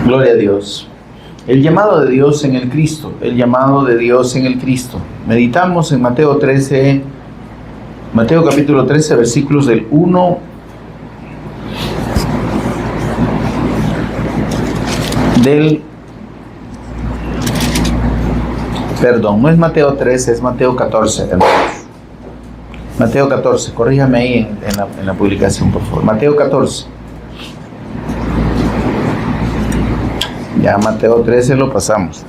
Gloria a Dios. El llamado de Dios en el Cristo. El llamado de Dios en el Cristo. Meditamos en Mateo capítulo 13, versículos del 1 no es Mateo 13, es Mateo 14, hermanos. Mateo 14, corríjame ahí en la publicación, por favor. Mateo 14. Ya Mateo 13 lo pasamos.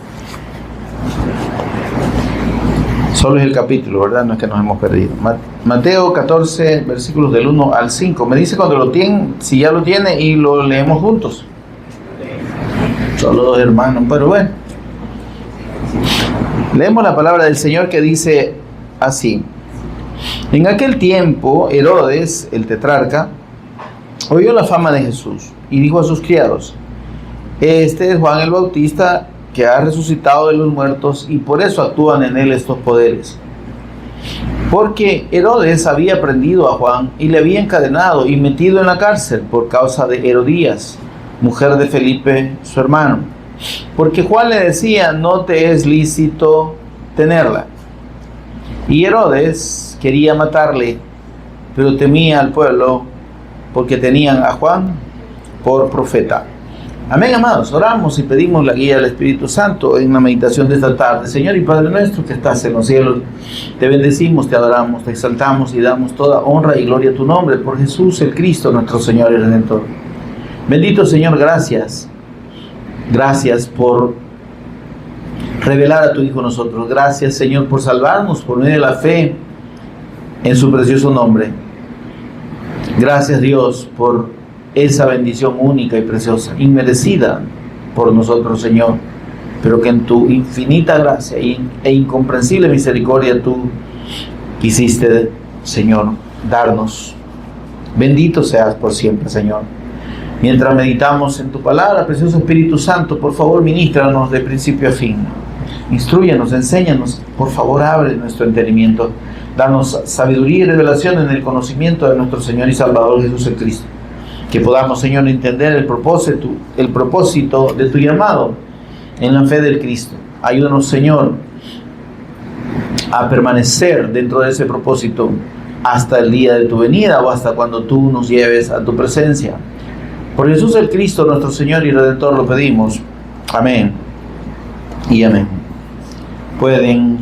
Solo es el capítulo, ¿verdad? No es que nos hemos perdido. Mateo 14, versículos del 1 al 5. Me dice cuando lo tienen, si ya lo tiene, y lo leemos juntos. Solo dos hermanos, pero bueno. Leemos la palabra del Señor que dice así. En aquel tiempo, Herodes, el tetrarca, oyó la fama de Jesús y dijo a sus criados: Este es Juan el Bautista, que ha resucitado de los muertos, y por eso actúan en él estos poderes. Porque Herodes había prendido a Juan y le había encadenado y metido en la cárcel por causa de Herodías, mujer de Felipe, su hermano. Porque Juan le decía: no te es lícito tenerla. Y Herodes quería matarle, pero temía al pueblo, porque tenían a Juan por profeta. Amén, amados. Oramos y pedimos la guía del Espíritu Santo en la meditación de esta tarde. Señor y Padre nuestro que estás en los cielos, te bendecimos, te adoramos, te exaltamos y damos toda honra y gloria a tu nombre, por Jesús el Cristo, nuestro Señor y Redentor. Bendito Señor, gracias. Gracias por revelar a tu Hijo a nosotros. Gracias, Señor, por salvarnos por medio de la fe en su precioso nombre. Gracias, Dios, por esa bendición única y preciosa, inmerecida por nosotros, Señor, pero que en tu infinita gracia e incomprensible misericordia tú quisiste, Señor, darnos. Bendito seas por siempre, Señor. Mientras meditamos en tu palabra, precioso Espíritu Santo, por favor, ministranos de principio a fin. Instrúyanos, enséñanos, por favor, abre nuestro entendimiento. Danos sabiduría y revelación en el conocimiento de nuestro Señor y Salvador Jesús el Cristo. Que podamos, Señor, entender el propósito de tu llamado en la fe del Cristo. Ayúdanos, Señor, a permanecer dentro de ese propósito hasta el día de tu venida o hasta cuando tú nos lleves a tu presencia. Por Jesús el Cristo, nuestro Señor y Redentor, lo pedimos. Amén y amén. Pueden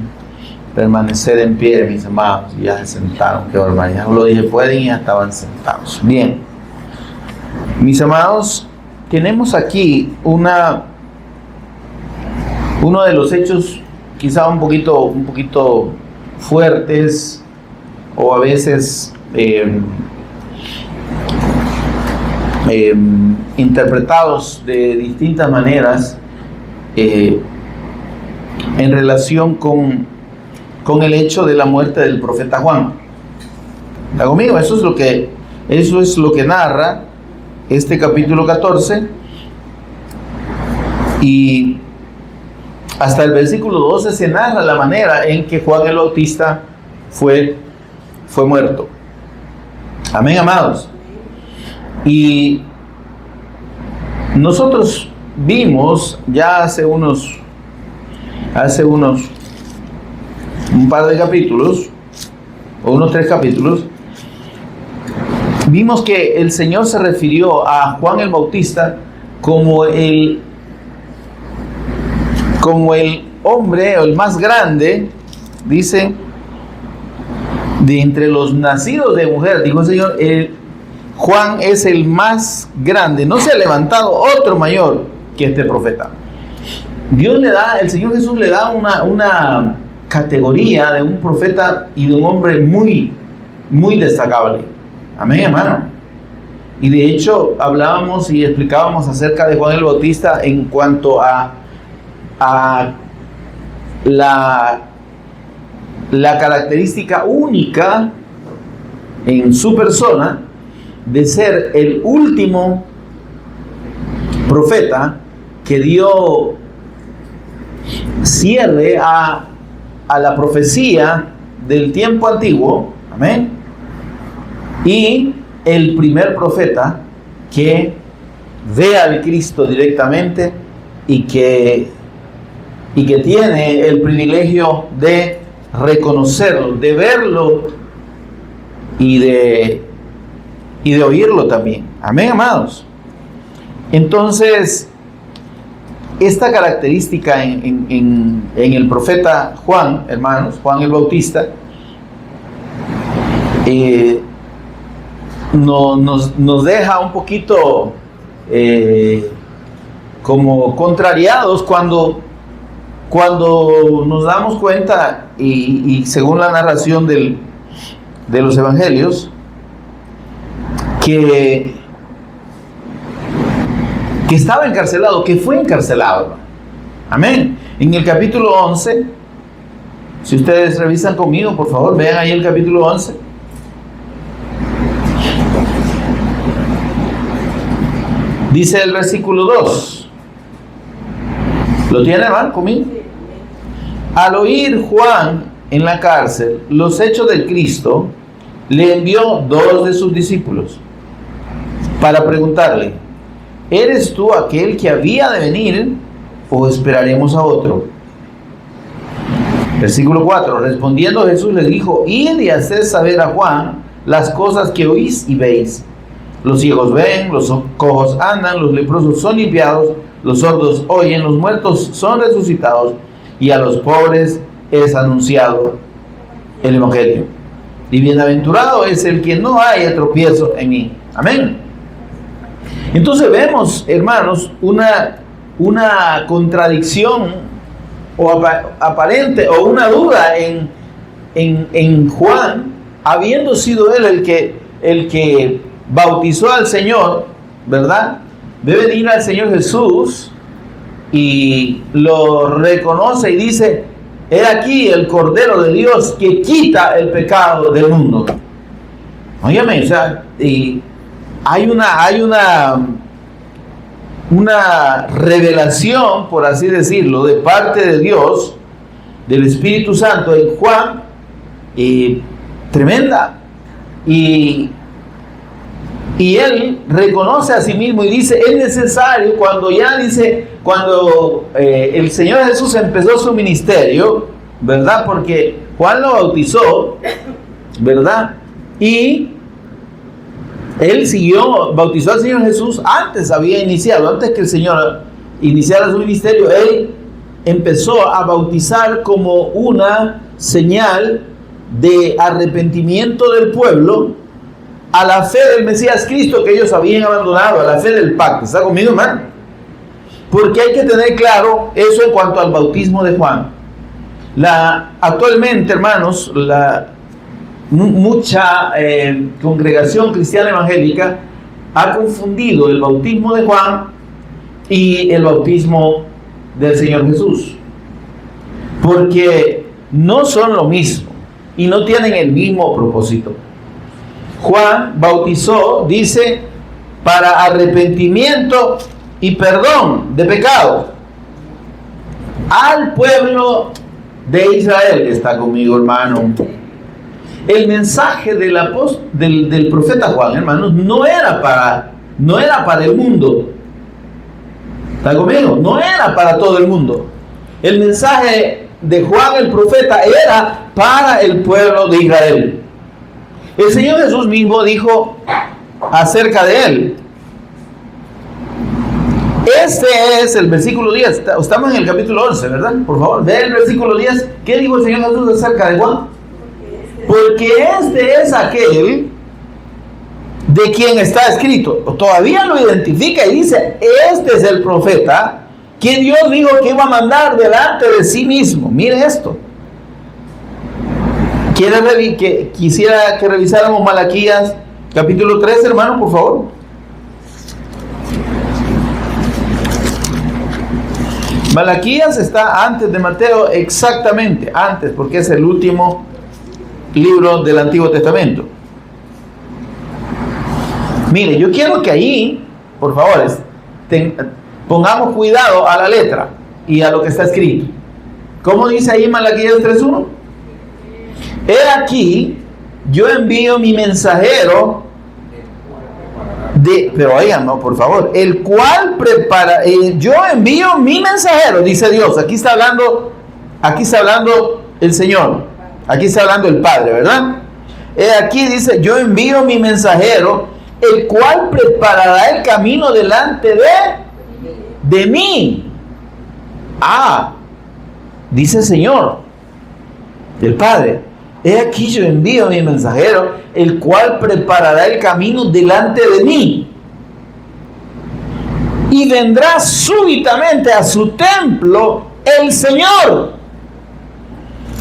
permanecer en pie, mis amados. Ya se sentaron, qué barbaridad. Lo dije, pueden, y ya estaban sentados. Bien. Mis amados, tenemos aquí uno de los hechos quizá un poquito fuertes, o a veces interpretados de distintas maneras en relación con el hecho de la muerte del profeta Juan. ¿Está conmigo? Eso es lo que narra este capítulo 14, y hasta el versículo 12 se narra la manera en que Juan el Bautista fue muerto. Amén, amados. Y nosotros vimos ya hace un par de capítulos, o unos 3 capítulos, vimos que el Señor se refirió a Juan el Bautista como el hombre, o el más grande, dice, de entre los nacidos de mujer. Dijo el Señor, Juan es el más grande, no se ha levantado otro mayor que este profeta. El Señor Jesús le da una categoría de un profeta y de un hombre muy, muy destacable. Amén, hermano. Y de hecho hablábamos y explicábamos acerca de Juan el Bautista en cuanto a la característica única en su persona de ser el último profeta que dio cierre a la profecía del tiempo antiguo. Amén. Y el primer profeta que ve al Cristo directamente y que tiene el privilegio de reconocerlo, de verlo y de oírlo también. Amén, amados. Entonces, esta característica en el profeta Juan, hermanos, Juan el Bautista, nos deja un poquito como contrariados cuando nos damos cuenta, y según la narración de los evangelios, que estaba encarcelado, que fue encarcelado. Amén. En el capítulo 11, si ustedes revisan conmigo, por favor, vean ahí el capítulo 11. Dice el versículo 2. ¿Lo tiene, van conmigo? Al oír Juan en la cárcel los hechos del Cristo, le envió 2 de sus discípulos para preguntarle: ¿eres tú aquel que había de venir o esperaremos a otro? Versículo 4. Respondiendo Jesús les dijo: id y haced saber a Juan las cosas que oís y veis. Los ciegos ven, los cojos andan, los leprosos son limpiados, los sordos oyen, los muertos son resucitados, y a los pobres es anunciado el Evangelio. Y bienaventurado es el que no haya tropiezo en mí. Amén. Entonces vemos, hermanos, una contradicción o aparente, o una duda en Juan, habiendo sido él el que bautizó al Señor, ¿verdad? Ve venir al Señor Jesús y lo reconoce y dice: he aquí el Cordero de Dios que quita el pecado del mundo. Óyeme, o sea, y hay una revelación, por así decirlo, de parte de Dios, del Espíritu Santo en Juan, tremenda. Y él reconoce a sí mismo y dice: es necesario, cuando el Señor Jesús empezó su ministerio, ¿verdad? Porque Juan lo bautizó, ¿verdad? Y él bautizó al Señor Jesús, antes que el Señor iniciara su ministerio, él empezó a bautizar como una señal de arrepentimiento del pueblo a la fe del Mesías Cristo que ellos habían abandonado, a la fe del pacto. ¿Está conmigo, hermano? Porque hay que tener claro eso en cuanto al bautismo de Juan. Actualmente, hermanos, mucha congregación cristiana evangélica ha confundido el bautismo de Juan y el bautismo del Señor Jesús, porque no son lo mismo y no tienen el mismo propósito. Juan bautizó, dice, para arrepentimiento y perdón de pecado al pueblo de Israel. Está conmigo, hermano. El mensaje del profeta Juan, hermanos, no era para el mundo. ¿Está conmigo? No era para todo el mundo. El mensaje de Juan el profeta era para el pueblo de Israel. El Señor Jesús mismo dijo acerca de él. Este es el versículo 10. Estamos en el capítulo 11, ¿verdad? Por favor, ve el versículo 10. ¿Qué dijo el Señor Jesús acerca de Juan? Porque este es aquel de quien está escrito. Todavía lo identifica y dice: este es el profeta que Dios dijo que iba a mandar delante de sí mismo. Mire esto. Quisiera que revisáramos Malaquías capítulo 3, hermano, por favor. Malaquías está antes de Mateo, exactamente antes, porque es el último libro del Antiguo Testamento. Mire, yo quiero que ahí, por favor, pongamos cuidado a la letra y a lo que está escrito. ¿Cómo dice ahí Malaquías 3:1? He aquí, yo envío mi mensajero Pero oigan, no, por favor, el cual prepara, yo envío mi mensajero, dice Dios. Aquí está hablando el Señor, aquí está hablando el Padre, ¿verdad? Aquí dice, yo envío mi mensajero, el cual preparará el camino delante de mí. Dice el Señor, el Padre, he aquí yo envío mi mensajero, el cual preparará el camino delante de mí. Y vendrá súbitamente a su templo el Señor,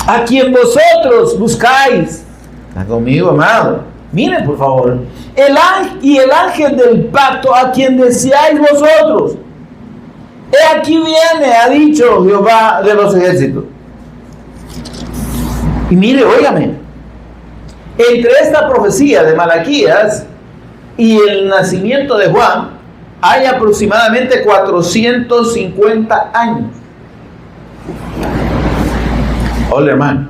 a quien vosotros buscáis. ¿Está conmigo, amado? Miren, por favor. El ángel del pacto, a quien deseáis vosotros. He aquí viene, ha dicho Jehová de los ejércitos. Y mire, óigame, entre esta profecía de Malaquías y el nacimiento de Juan hay aproximadamente 450 años. Hola, hermano.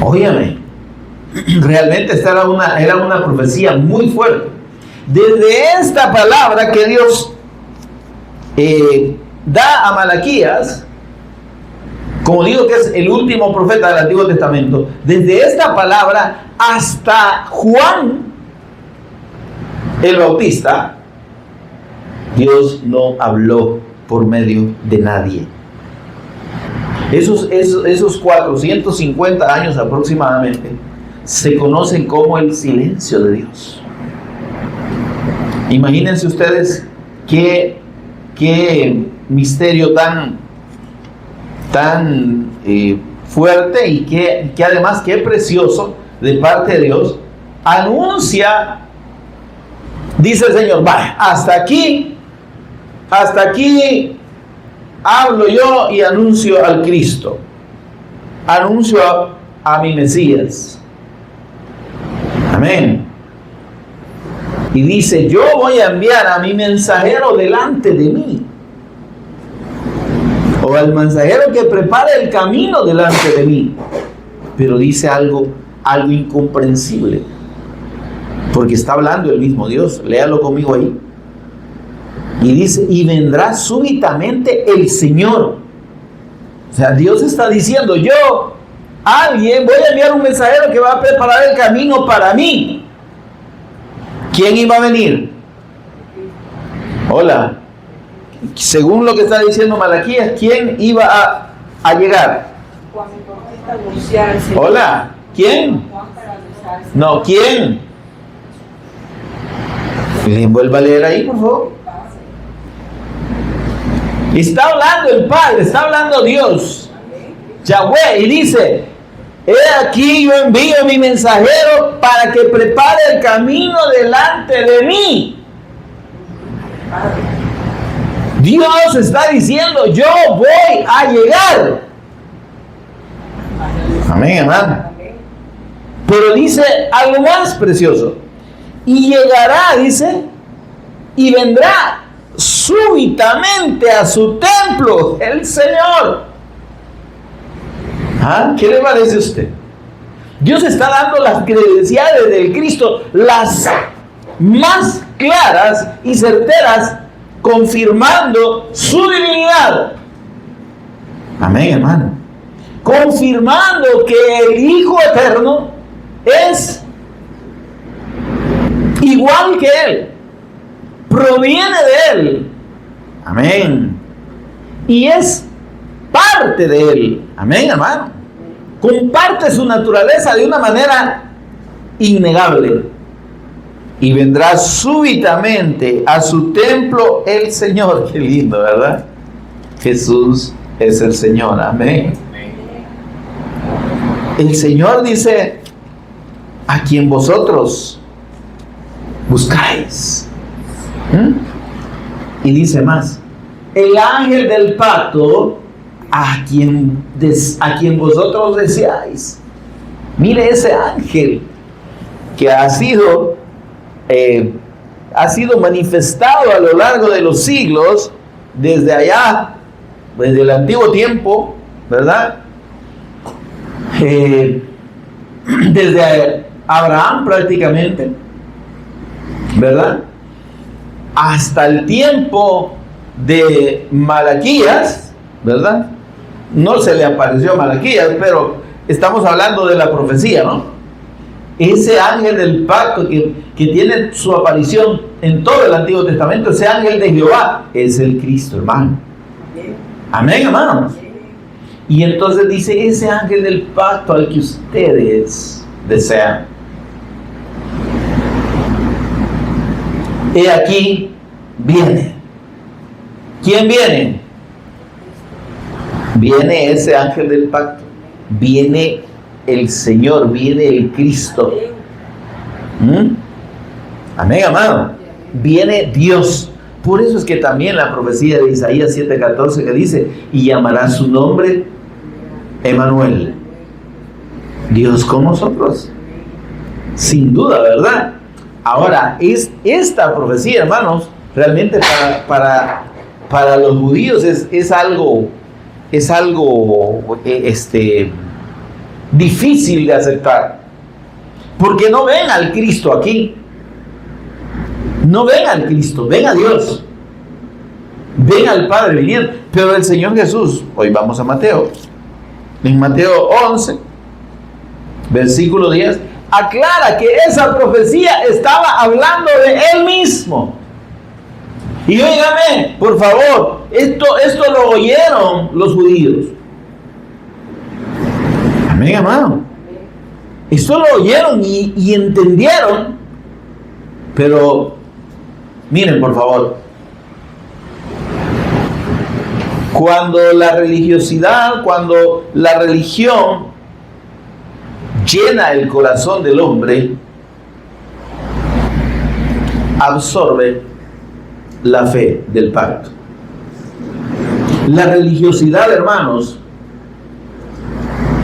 Óigame, realmente esta era una profecía muy fuerte. Desde esta palabra que Dios da a Malaquías, como digo que es el último profeta del Antiguo Testamento, desde esta palabra hasta Juan el Bautista, Dios no habló por medio de nadie. Esos 450 años aproximadamente se conocen como el silencio de Dios. Imagínense ustedes qué misterio tan fuerte y que además qué precioso de parte de Dios. Anuncia, dice el Señor, vaya, hasta aquí hablo yo y anuncio al Cristo, anuncio a mi Mesías. Amén. Y dice, yo voy a enviar a mi mensajero delante de mí, o al mensajero que prepare el camino delante de mí. Pero dice algo incomprensible, porque está hablando el mismo Dios. Léalo conmigo ahí. Y dice, y vendrá súbitamente el Señor. O sea, Dios está diciendo, voy a enviar un mensajero que va a preparar el camino para mí. ¿Quién iba a venir? Hola. Según lo que está diciendo Malaquías, ¿quién iba a llegar? Hola. ¿Quién? No, ¿quién? Vuelva a leer ahí, por favor. Está hablando el Padre, está hablando Dios, Yahweh, y dice, he aquí yo envío mi mensajero para que prepare el camino delante de mí. Dios está diciendo, yo voy a llegar. Amén, hermano. Pero dice algo más precioso. Y llegará, dice, y vendrá súbitamente a su templo el Señor. ¿Qué le parece a usted? Dios está dando las credenciales del Cristo, las más claras y certeras, confirmando su divinidad. Amén, hermano. Confirmando que el Hijo Eterno es igual que Él, proviene de Él. Amén. Y es parte de Él. Amén, hermano. Comparte su naturaleza de una manera innegable. Y vendrá súbitamente a su templo el Señor. Qué lindo, ¿verdad? Jesús es el Señor. Amén. El Señor dice, a quien vosotros buscáis. Y dice más, el ángel del pacto, a quien vosotros deseáis. Mire ese ángel que ha sido manifestado a lo largo de los siglos, desde allá, desde el antiguo tiempo, ¿verdad? Desde Abraham prácticamente, ¿verdad? Hasta el tiempo de Malaquías, ¿verdad? No se le apareció a Malaquías, pero estamos hablando de la profecía, ¿no? Ese ángel del pacto que tiene su aparición en todo el Antiguo Testamento, ese ángel de Jehová, es el Cristo, hermano. Amén, hermanos. Y entonces dice, ese ángel del pacto al que ustedes desean. He aquí, viene. ¿Quién viene? Viene ese ángel del pacto. Viene el Señor, viene el Cristo. Amén, amado. Viene Dios. Por eso es que también la profecía de Isaías 7:14 que dice, y llamará su nombre Emmanuel, Dios con nosotros. Sin duda, ¿verdad? Ahora, es esta profecía, hermanos, realmente para los judíos es algo difícil de aceptar, porque no ven al Cristo aquí, no ven al Cristo, ven a Dios, ven al Padre viniendo. Pero el Señor Jesús, hoy vamos a Mateo, en Mateo 11 versículo 10, aclara que esa profecía estaba hablando de Él mismo. Y óigame, por favor, esto lo oyeron los judíos. Amén, amado. Esto lo oyeron y entendieron. Pero, miren, por favor, cuando la religión llena el corazón del hombre, absorbe la fe del pacto. La religiosidad, hermanos,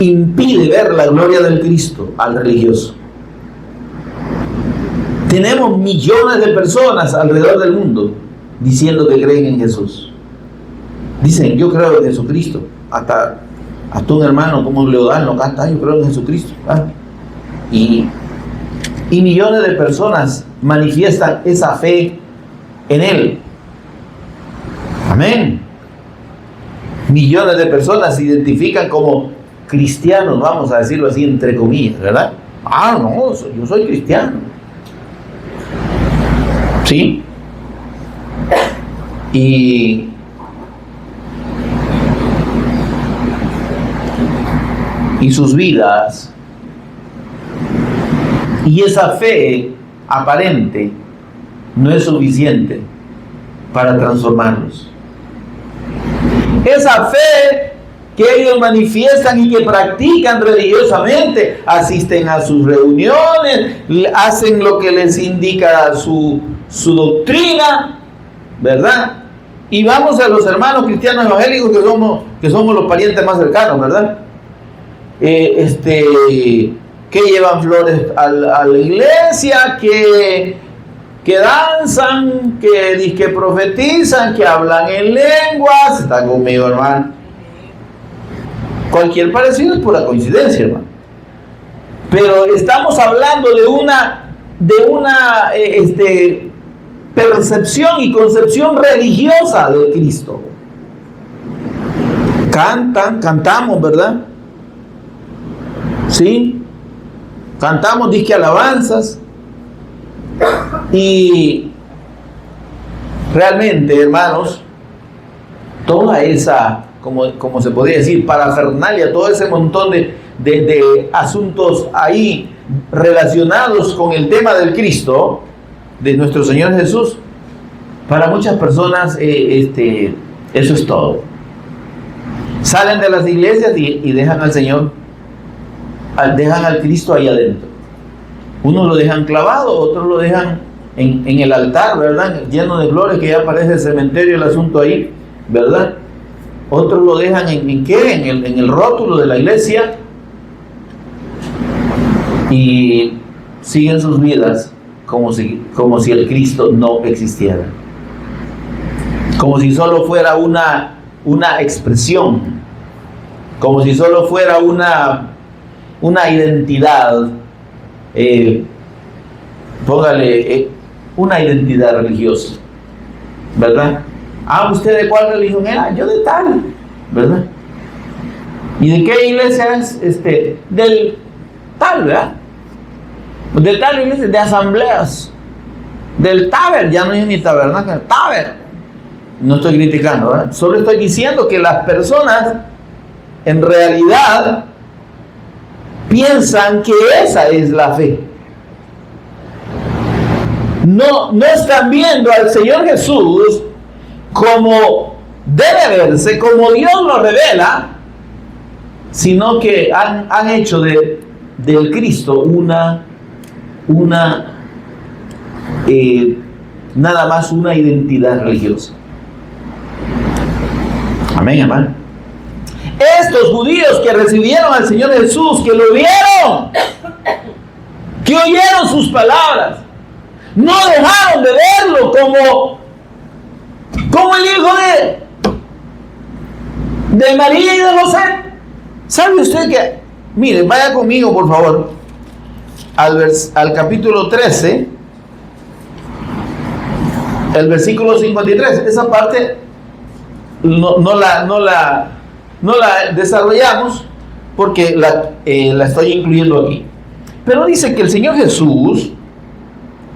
impide ver la gloria del Cristo al religioso. Tenemos millones de personas alrededor del mundo diciendo que creen en Jesús. Dicen, yo creo en Jesucristo. Hasta un hermano como Leodán lo canta, yo creo en Jesucristo. Y millones de personas manifiestan esa fe en Él. Amén. Millones de personas se identifican como cristianos, vamos a decirlo así entre comillas, ¿verdad? No, yo soy cristiano. ¿Sí? Y sus vidas y esa fe aparente no es suficiente para transformarlos. Esa fe que ellos manifiestan y que practican religiosamente, asisten a sus reuniones, hacen lo que les indica su doctrina, ¿verdad? Y vamos a los hermanos cristianos evangélicos que somos los parientes más cercanos, ¿verdad? Que llevan flores a la iglesia, que danzan, que profetizan, que hablan en lenguas. Están conmigo, hermano. Cualquier parecido es pura coincidencia, hermano. Pero estamos hablando de una percepción y concepción religiosa de Cristo. Cantamos, ¿verdad? ¿Sí? Cantamos disque alabanzas. Y realmente, hermanos, toda esa, como se podría decir, parafernalia, todo ese montón de asuntos ahí relacionados con el tema del Cristo, de nuestro Señor Jesús, para muchas personas eso es todo. Salen de las iglesias y dejan al Señor, dejan al Cristo ahí adentro. Unos lo dejan clavado, otros lo dejan en el altar, ¿verdad? Lleno de flores, que ya parece el cementerio el asunto ahí, ¿verdad? Otros lo dejan ¿en qué? En el rótulo de la iglesia, y siguen sus vidas como si el Cristo no existiera. Como si solo fuera una expresión, como si solo fuera una identidad, póngale una identidad religiosa, ¿verdad? Ah, ¿usted de cuál religión era? Yo de tal, ¿verdad? ¿Y de qué iglesia es? Del tal, ¿verdad? De tal iglesia, de asambleas, del taber, ya no es ni tabernáculo, taber. No estoy criticando, ¿verdad? Solo estoy diciendo que las personas en realidad piensan que esa es la fe. No están viendo al Señor Jesús como debe verse, como Dios lo revela, sino que han hecho del Cristo nada más una identidad religiosa. Amén, hermano. Estos judíos que recibieron al Señor Jesús, que lo vieron, que oyeron sus palabras, no dejaron de verlo como el hijo de María y de José. ¿Sabe usted que? Mire, vaya conmigo por favor al capítulo 13, el versículo 53. Esa parte no la desarrollamos porque la estoy incluyendo aquí. Pero dice que el Señor Jesús,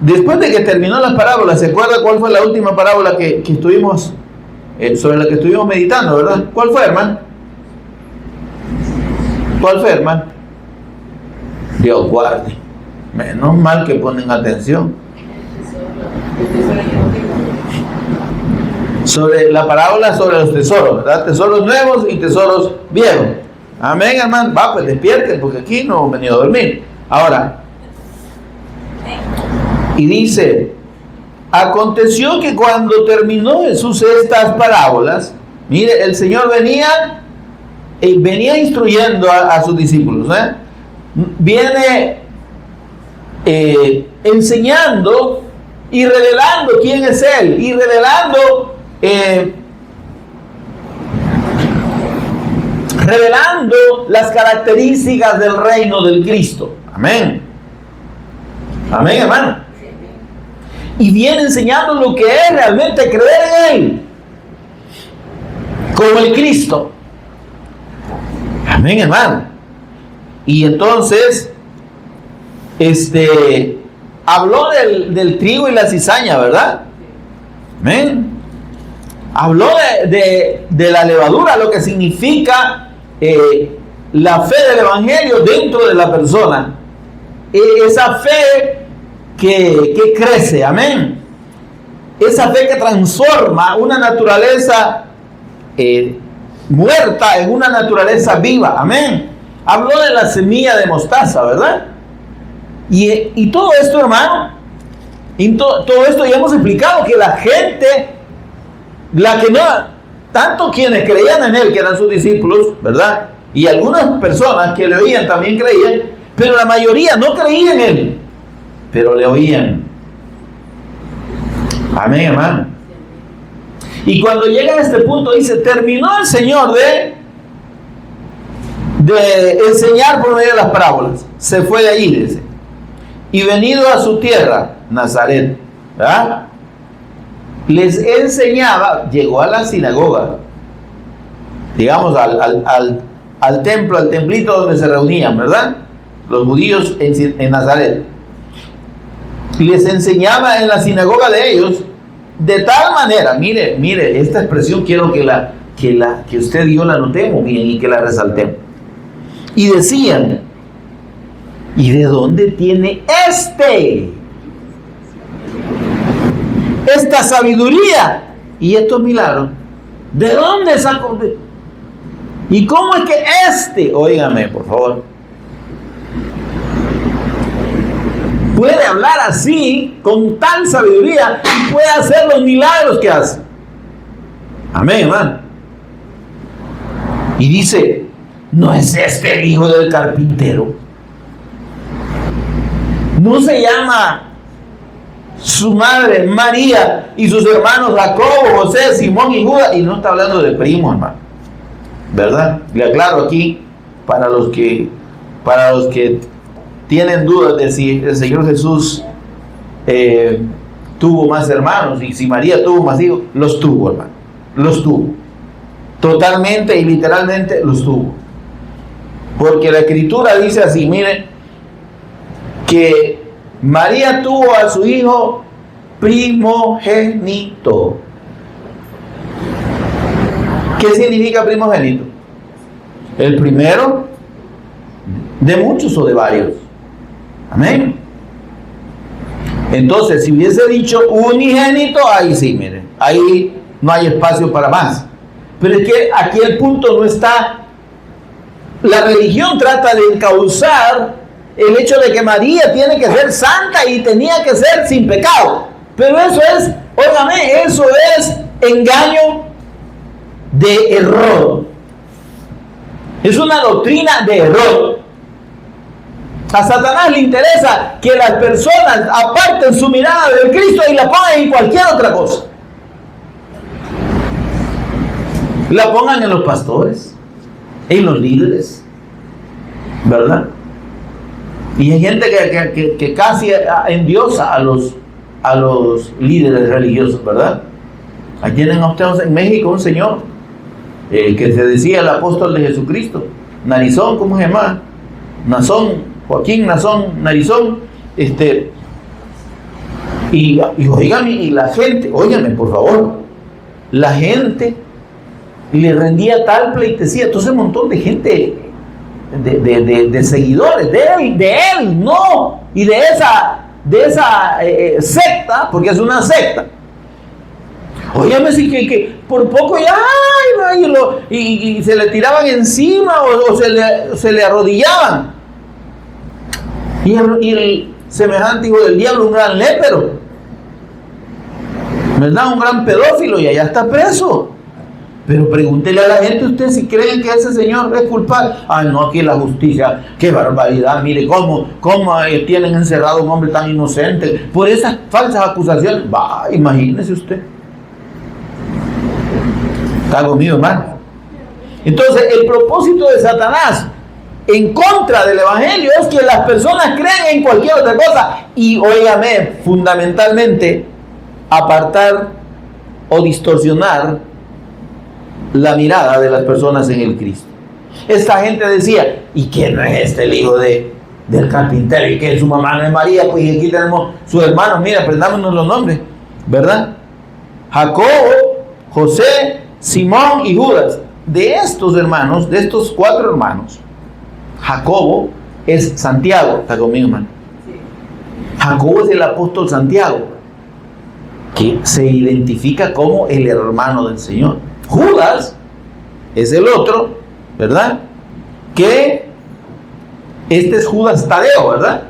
después de que terminó las parábolas, ¿se acuerda cuál fue la última parábola que estuvimos sobre la que estuvimos meditando, verdad? ¿Cuál fue, hermano? ¿Cuál fue, hermano? Dios guarde. Menos mal que ponen atención. Sobre la parábola sobre los tesoros, ¿verdad? Tesoros nuevos y tesoros viejos. Amén, hermano. Va, pues despierten, porque aquí no hemos venido a dormir. Ahora, y dice: aconteció que cuando terminó Jesús estas parábolas, mire, el Señor venía instruyendo a sus discípulos, viene enseñando y revelando quién es Él, y revelando las características del reino del Cristo. Amén. Amén, hermano. Y viene enseñando lo que es realmente creer en Él como el Cristo. Amén, hermano. Y entonces habló del trigo y la cizaña, ¿verdad? Amén. Habló de la levadura, lo que significa la fe del evangelio dentro de la persona. Esa fe que crece, amén. Esa fe que transforma una naturaleza muerta en una naturaleza viva, amén. Habló de la semilla de mostaza, ¿verdad? Y todo esto, hermano, todo esto ya hemos explicado que la gente, tanto quienes creían en Él, que eran sus discípulos, ¿verdad? Y algunas personas que le oían también creían, pero la mayoría no creían en Él, pero le oían. Amén, hermano. Y cuando llega a este punto dice: terminó el Señor de enseñar por medio de las parábolas, se fue de allí, dice, y venido a su tierra, Nazaret, ¿verdad? Les enseñaba, llegó a la sinagoga, digamos al templo, al templito donde se reunían, ¿verdad? Los judíos en Nazaret. Les enseñaba en la sinagoga de ellos, de tal manera, mire, esta expresión quiero que usted y yo la notemos bien y que la resaltemos. Y decían: ¿y de dónde tiene esta sabiduría y estos milagros? ¿De dónde sacó? ¿Y cómo es que óigame por favor, puede hablar así, con tal sabiduría, y puede hacer los milagros que hace? Amén, hermano. Y dice: ¿no es el hijo del carpintero? ¿No se llama su madre María y sus hermanos Jacobo, José, Simón y Judas? Y no está hablando de primos, hermano, ¿verdad? Le aclaro aquí para los que tienen dudas de si el Señor Jesús tuvo más hermanos, y si María tuvo más hijos, los tuvo, hermano, los tuvo. Totalmente y literalmente los tuvo. Porque la Escritura dice así, miren, que María tuvo a su hijo primogénito. ¿Qué significa primogénito? El primero de muchos o de varios. Amén. Entonces, si hubiese dicho unigénito, ahí sí, miren, ahí no hay espacio para más. Pero es que aquí el punto no está. La religión trata de encauzar el hecho de que María tiene que ser santa y tenía que ser sin pecado. Pero eso es, óigame, eso es engaño de error. Es una doctrina de error. A Satanás le interesa que las personas aparten su mirada del Cristo y la pongan en cualquier otra cosa. La pongan en los pastores, en los líderes, ¿verdad? Y hay gente que casi endiosa a los líderes religiosos, ¿verdad? Aquí tienen a ustedes en México un señor que se decía el apóstol de Jesucristo, Narizón, ¿cómo se llama? Joaquín Nazón Narizón, y oigan, y la gente, óiganme por favor, la gente le rendía tal pleitesía, entonces un montón de gente, de seguidores de él, no, y de esa secta, porque es una secta. Óigame, sí que por poco ya, y se le tiraban encima o se le arrodillaban. Y el semejante hijo del diablo, un gran lépero, ¿verdad? Un gran pedófilo, y allá está preso. Pero pregúntele a la gente usted si creen que ese señor es culpable. Ay, no, aquí la justicia, qué barbaridad, mire cómo tienen encerrado a un hombre tan inocente por esas falsas acusaciones. Va, imagínese usted. ¿Está conmigo, hermano? Entonces, el propósito de Satanás en contra del evangelio es que las personas crean en cualquier otra cosa y, óigame, fundamentalmente apartar o distorsionar la mirada de las personas en el Cristo. Esta gente decía, ¿y quién no es el hijo del carpintero? ¿Y que su mamá no es María? Pues aquí tenemos sus hermanos, mira, aprendámonos los nombres, ¿verdad? Jacobo, José, Simón y Judas. De estos hermanos, de estos 4 hermanos, Jacobo es Santiago. ¿Está conmigo, hermano? Jacobo es el apóstol Santiago, que se identifica como el hermano del Señor. Judas es el otro, ¿verdad? Que este es Judas Tadeo, ¿verdad?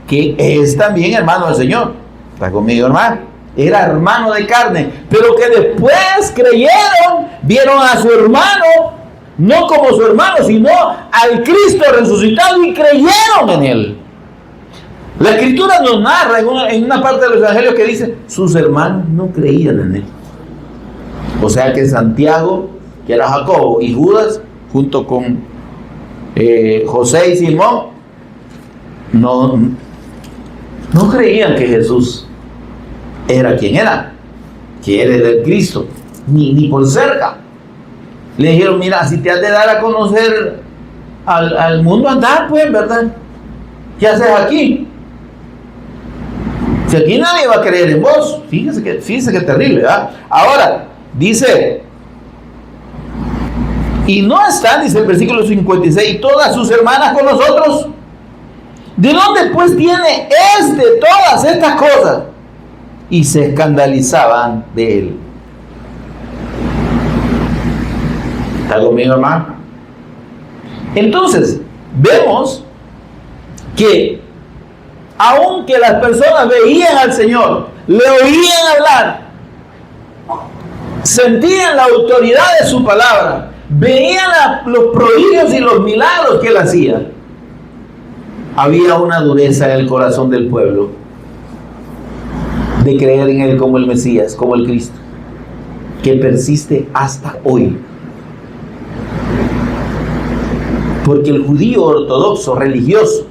Que es también hermano del Señor. ¿Está conmigo, hermano? Era hermano de carne, pero que después creyeron, vieron a su hermano, no como su hermano, sino al Cristo resucitado y creyeron en él. La Escritura nos narra en una parte de los evangelios que dice, sus hermanos no creían en él. O sea que Santiago, que era Jacobo, y Judas, junto con José y Simón, no creían que Jesús era quien era, que era el Cristo, ni por cerca. Le dijeron, mira, si te has de dar a conocer al mundo, andar, pues, ¿verdad? ¿Qué haces aquí? Si aquí nadie va a creer en vos. Fíjese que terrible, ¿verdad? Ahora, dice, y no están, dice el versículo 56, todas sus hermanas con nosotros. ¿De dónde pues tiene todas estas cosas? Y se escandalizaban de él. ¿Está conmigo, hermano? Entonces, vemos que aunque las personas veían al Señor, le oían hablar, sentían la autoridad de su palabra, veían los prodigios y los milagros que él hacía, había una dureza en el corazón del pueblo de creer en él como el Mesías, como el Cristo, que persiste hasta hoy. Porque el judío ortodoxo religioso,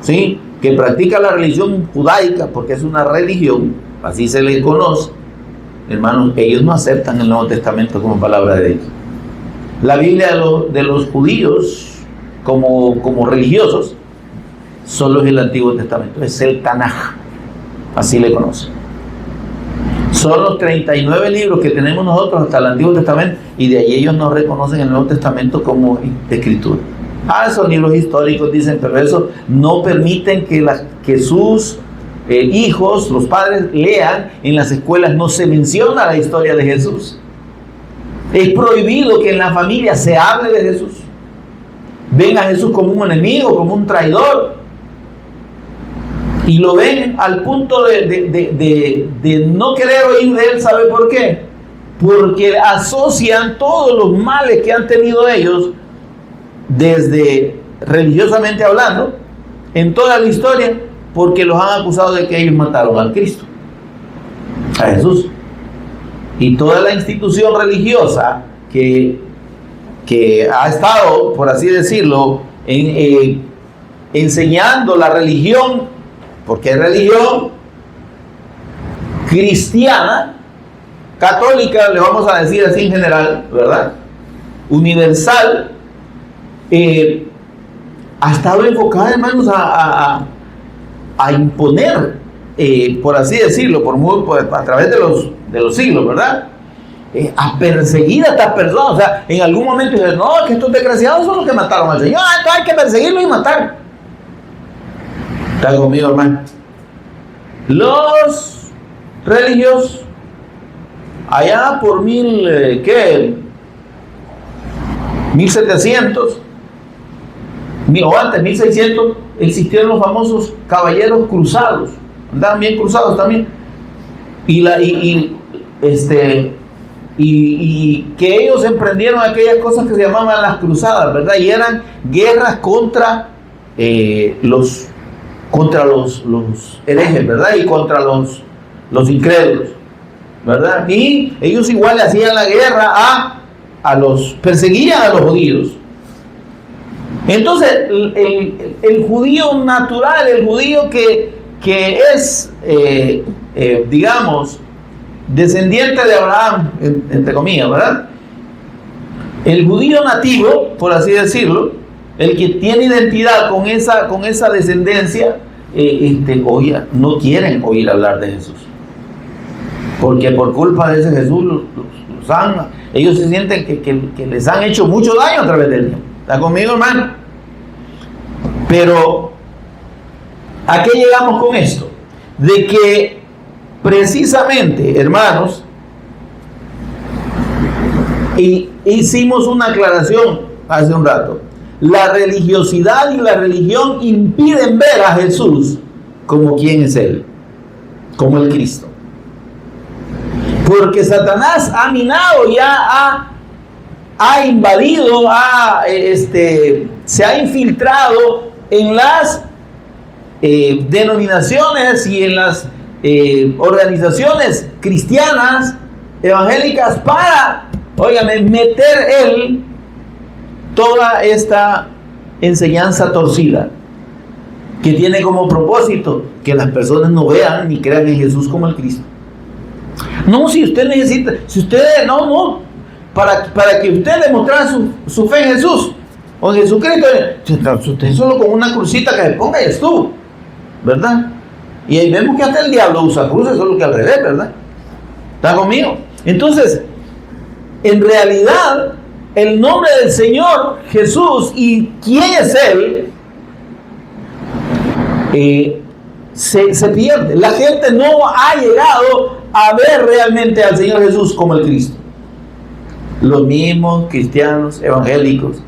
¿sí?, que practica la religión judaica, porque es una religión, así se les conoce, hermanos, ellos no aceptan el Nuevo Testamento como palabra de Dios. La Biblia de los judíos como religiosos solo es el Antiguo Testamento, es el Tanaj, así le conocen. Son los 39 libros que tenemos nosotros hasta el Antiguo Testamento, y de ahí ellos no reconocen el Nuevo Testamento como escritura. Son libros históricos, dicen, pero eso no permiten que sus hijos, los padres, lean. En las escuelas no se menciona la historia de Jesús. Es prohibido que en la familia se hable de Jesús. Ven a Jesús como un enemigo, como un traidor. Y lo ven al punto de no querer oír de él. ¿Sabe por qué? Porque asocian todos los males que han tenido ellos, desde religiosamente hablando, en toda la historia, porque los han acusado de que ellos mataron al Cristo, a Jesús. Y toda la institución religiosa que ha estado, por así decirlo, enseñando la religión, porque es religión cristiana, católica, le vamos a decir así en general, ¿verdad? Universal, ha estado enfocada, hermanos, a imponer, por así decirlo, a través de los siglos, ¿verdad? A perseguir a estas personas. O sea, en algún momento dicen, no, que estos desgraciados son los que mataron al Señor, entonces hay que perseguirlos y matar. ¿Está conmigo, hermano? Los religiosos, allá por 1700, o antes, 1600, existieron los famosos caballeros cruzados. Andaban bien cruzados también. Y que ellos emprendieron aquellas cosas que se llamaban las cruzadas, ¿verdad? Y eran guerras contra los herejes, ¿verdad? Y contra los incrédulos, ¿verdad? Y ellos igual le hacían la guerra perseguían a los judíos. Entonces, el judío natural, el judío que es, digamos, descendiente de Abraham, entre comillas, ¿verdad? El judío nativo, por así decirlo, el que tiene identidad con esa descendencia, no quieren oír hablar de Jesús. Porque por culpa de ese Jesús, ellos se sienten que les han hecho mucho daño a través de él. ¿Está conmigo, hermano? Pero, ¿a qué llegamos con esto? De que precisamente, hermanos, hicimos una aclaración hace un rato. La religiosidad y la religión impiden ver a Jesús como quien es Él, como el Cristo. Porque Satanás ha minado, ya ha invadido, se ha infiltrado en las denominaciones y en las organizaciones cristianas, evangélicas, para, meter él toda esta enseñanza torcida que tiene como propósito que las personas no vean ni crean en Jesús como el Cristo. No, si usted necesita, para que usted demostrara su fe en Jesús o en Jesucristo, usted solo con una crucita que se ponga y estuvo, ¿verdad? Y ahí vemos que hasta el diablo usa cruces, solo que al revés, ¿verdad? ¿Está conmigo? Entonces, en realidad, el nombre del Señor Jesús y quién es Él, se pierde. La gente no ha llegado a ver realmente al Señor Jesús como el Cristo. Los mismos cristianos evangélicos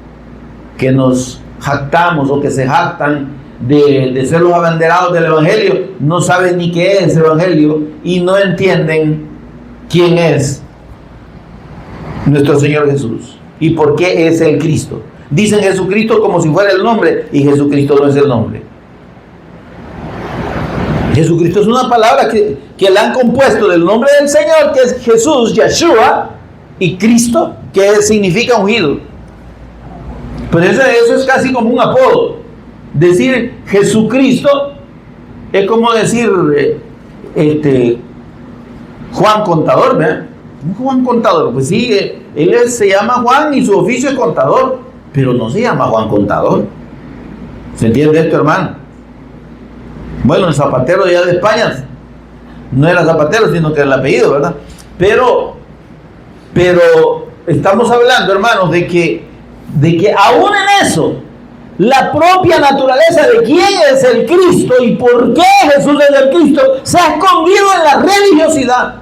que nos jactamos o que se jactan de ser los abanderados del Evangelio, no saben ni qué es el Evangelio y no entienden quién es nuestro Señor Jesús y por qué es el Cristo. Dicen Jesucristo como si fuera el nombre, y Jesucristo no es el nombre. Jesucristo es una palabra que le han compuesto del nombre del Señor, que es Jesús, Yeshua, y Cristo, que significa ungido. Pero eso es casi como un apodo. Decir Jesucristo Es como decir, Juan Contador, ¿verdad? Juan Contador, pues sí, se llama Juan y su oficio es contador, pero no se llama Juan Contador. ¿Se entiende esto, hermano? Bueno, el zapatero ya de España no era zapatero, sino que era el apellido, ¿verdad? Pero estamos hablando, hermanos, de que aún en eso, la propia naturaleza de quién es el Cristo y por qué Jesús es el Cristo se ha escondido en la religiosidad.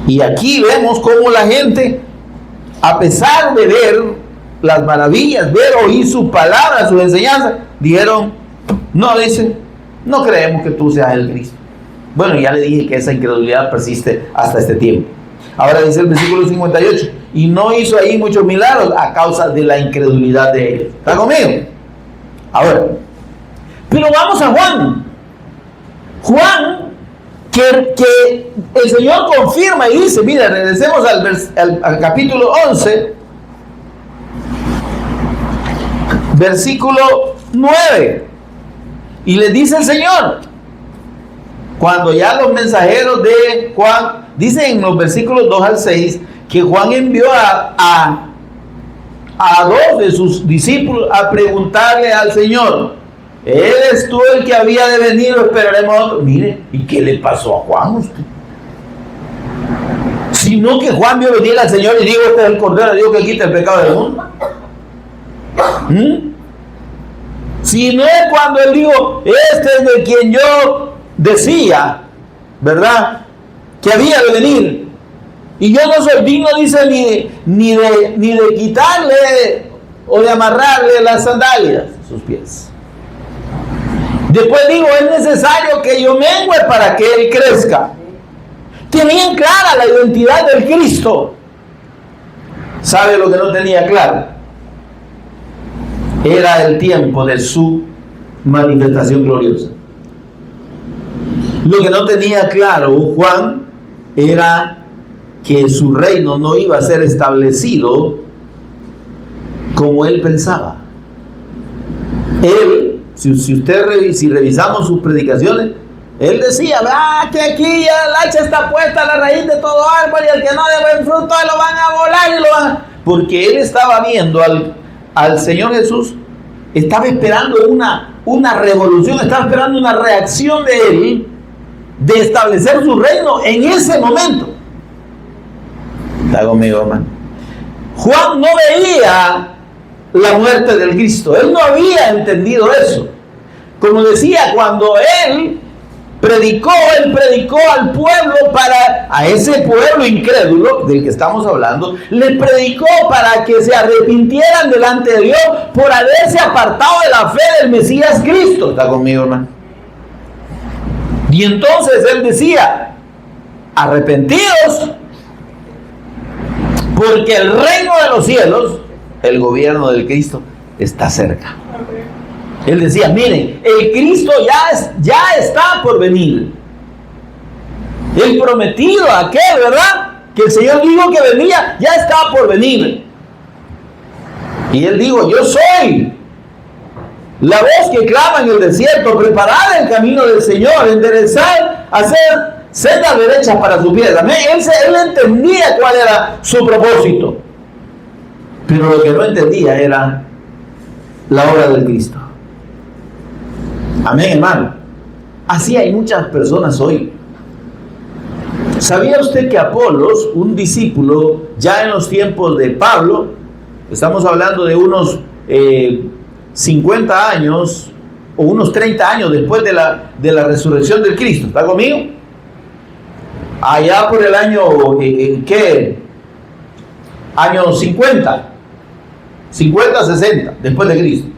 Y aquí vemos cómo la gente, a pesar de ver las maravillas, ver, oír sus palabras, sus enseñanzas, dijeron, no, dicen, no creemos que tú seas el Cristo. Bueno, ya le dije que esa incredulidad persiste hasta este tiempo. Ahora dice el versículo 58, y no hizo ahí muchos milagros a causa de la incredulidad de ellos. ¿Está conmigo? Ahora, pero vamos a Juan. Juan, que el Señor confirma y dice, mira, regresemos al capítulo 11, versículo 9. Y le dice el Señor, cuando ya los mensajeros de Juan, dice en los versículos 2 al 6, que Juan envió a dos de sus discípulos a preguntarle al Señor, ¿eres tú el que había de venir o esperaremos a otro? Mire, ¿y qué le pasó a Juan usted? Sino que Juan vio venir al Señor y dijo, este es el Cordero de Dios que quita el pecado del mundo. Si no es cuando él dijo, este es de quien yo decía, ¿verdad?, que había de venir, y yo no soy digno, dice, ni de quitarle o de amarrarle las sandalias a sus pies. Después digo, es necesario que yo mengue para que él crezca. Tenían clara la identidad del Cristo. ¿Sabe lo que no tenía claro? Era el tiempo de su manifestación gloriosa. Lo que no tenía claro Juan era que su reino no iba a ser establecido como él pensaba. Él, si revisamos sus predicaciones, él decía, que aquí ya el hacha está puesta a la raíz de todo árbol y el que no dé buen fruto lo van a volar y lo van a... Porque él estaba viendo al Señor Jesús, estaba esperando una revolución, estaba esperando una reacción de él, de establecer su reino en ese momento. ¿Está conmigo, hermano? Juan no veía la muerte del Cristo, él no había entendido eso. Como decía, cuando él predicó al pueblo, a ese pueblo incrédulo del que estamos hablando, le predicó para que se arrepintieran delante de Dios por haberse apartado de la fe del Mesías Cristo. ¿Está conmigo, hermano? Y entonces él decía, arrepentidos, porque el reino de los cielos, el gobierno del Cristo, está cerca. Él decía, miren, el Cristo ya está por venir. El prometido, aquel, ¿verdad?, que el Señor dijo que venía, ya está por venir. Y él dijo, yo soy la voz que clama en el desierto, preparad el camino del Señor, enderezar, hacer sendas derechas para su pies. Amén. Él entendía cuál era su propósito, pero lo que no entendía era la obra del Cristo. Amén, hermano. Así hay muchas personas hoy. ¿Sabía usted que Apolos, un discípulo ya en los tiempos de Pablo, estamos hablando de unos 50 años o unos 30 años después de la resurrección del Cristo? ¿Está conmigo? Allá por el año, año 50, 60 después de Cristo.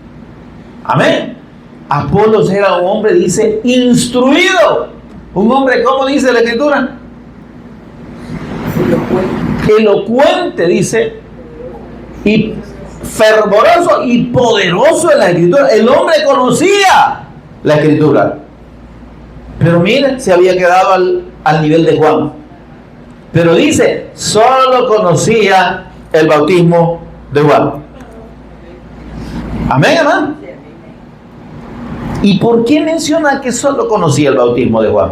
Amén. Apolos era un hombre, dice, instruido. Un hombre, ¿cómo dice la Escritura? Elocuente, dice, y fervoroso y poderoso en la Escritura. El hombre conocía la Escritura, pero miren, se había quedado al nivel de Juan. Pero dice, solo conocía el bautismo de Juan. Amén, hermano. ¿Y por qué menciona que solo conocía el bautismo de Juan?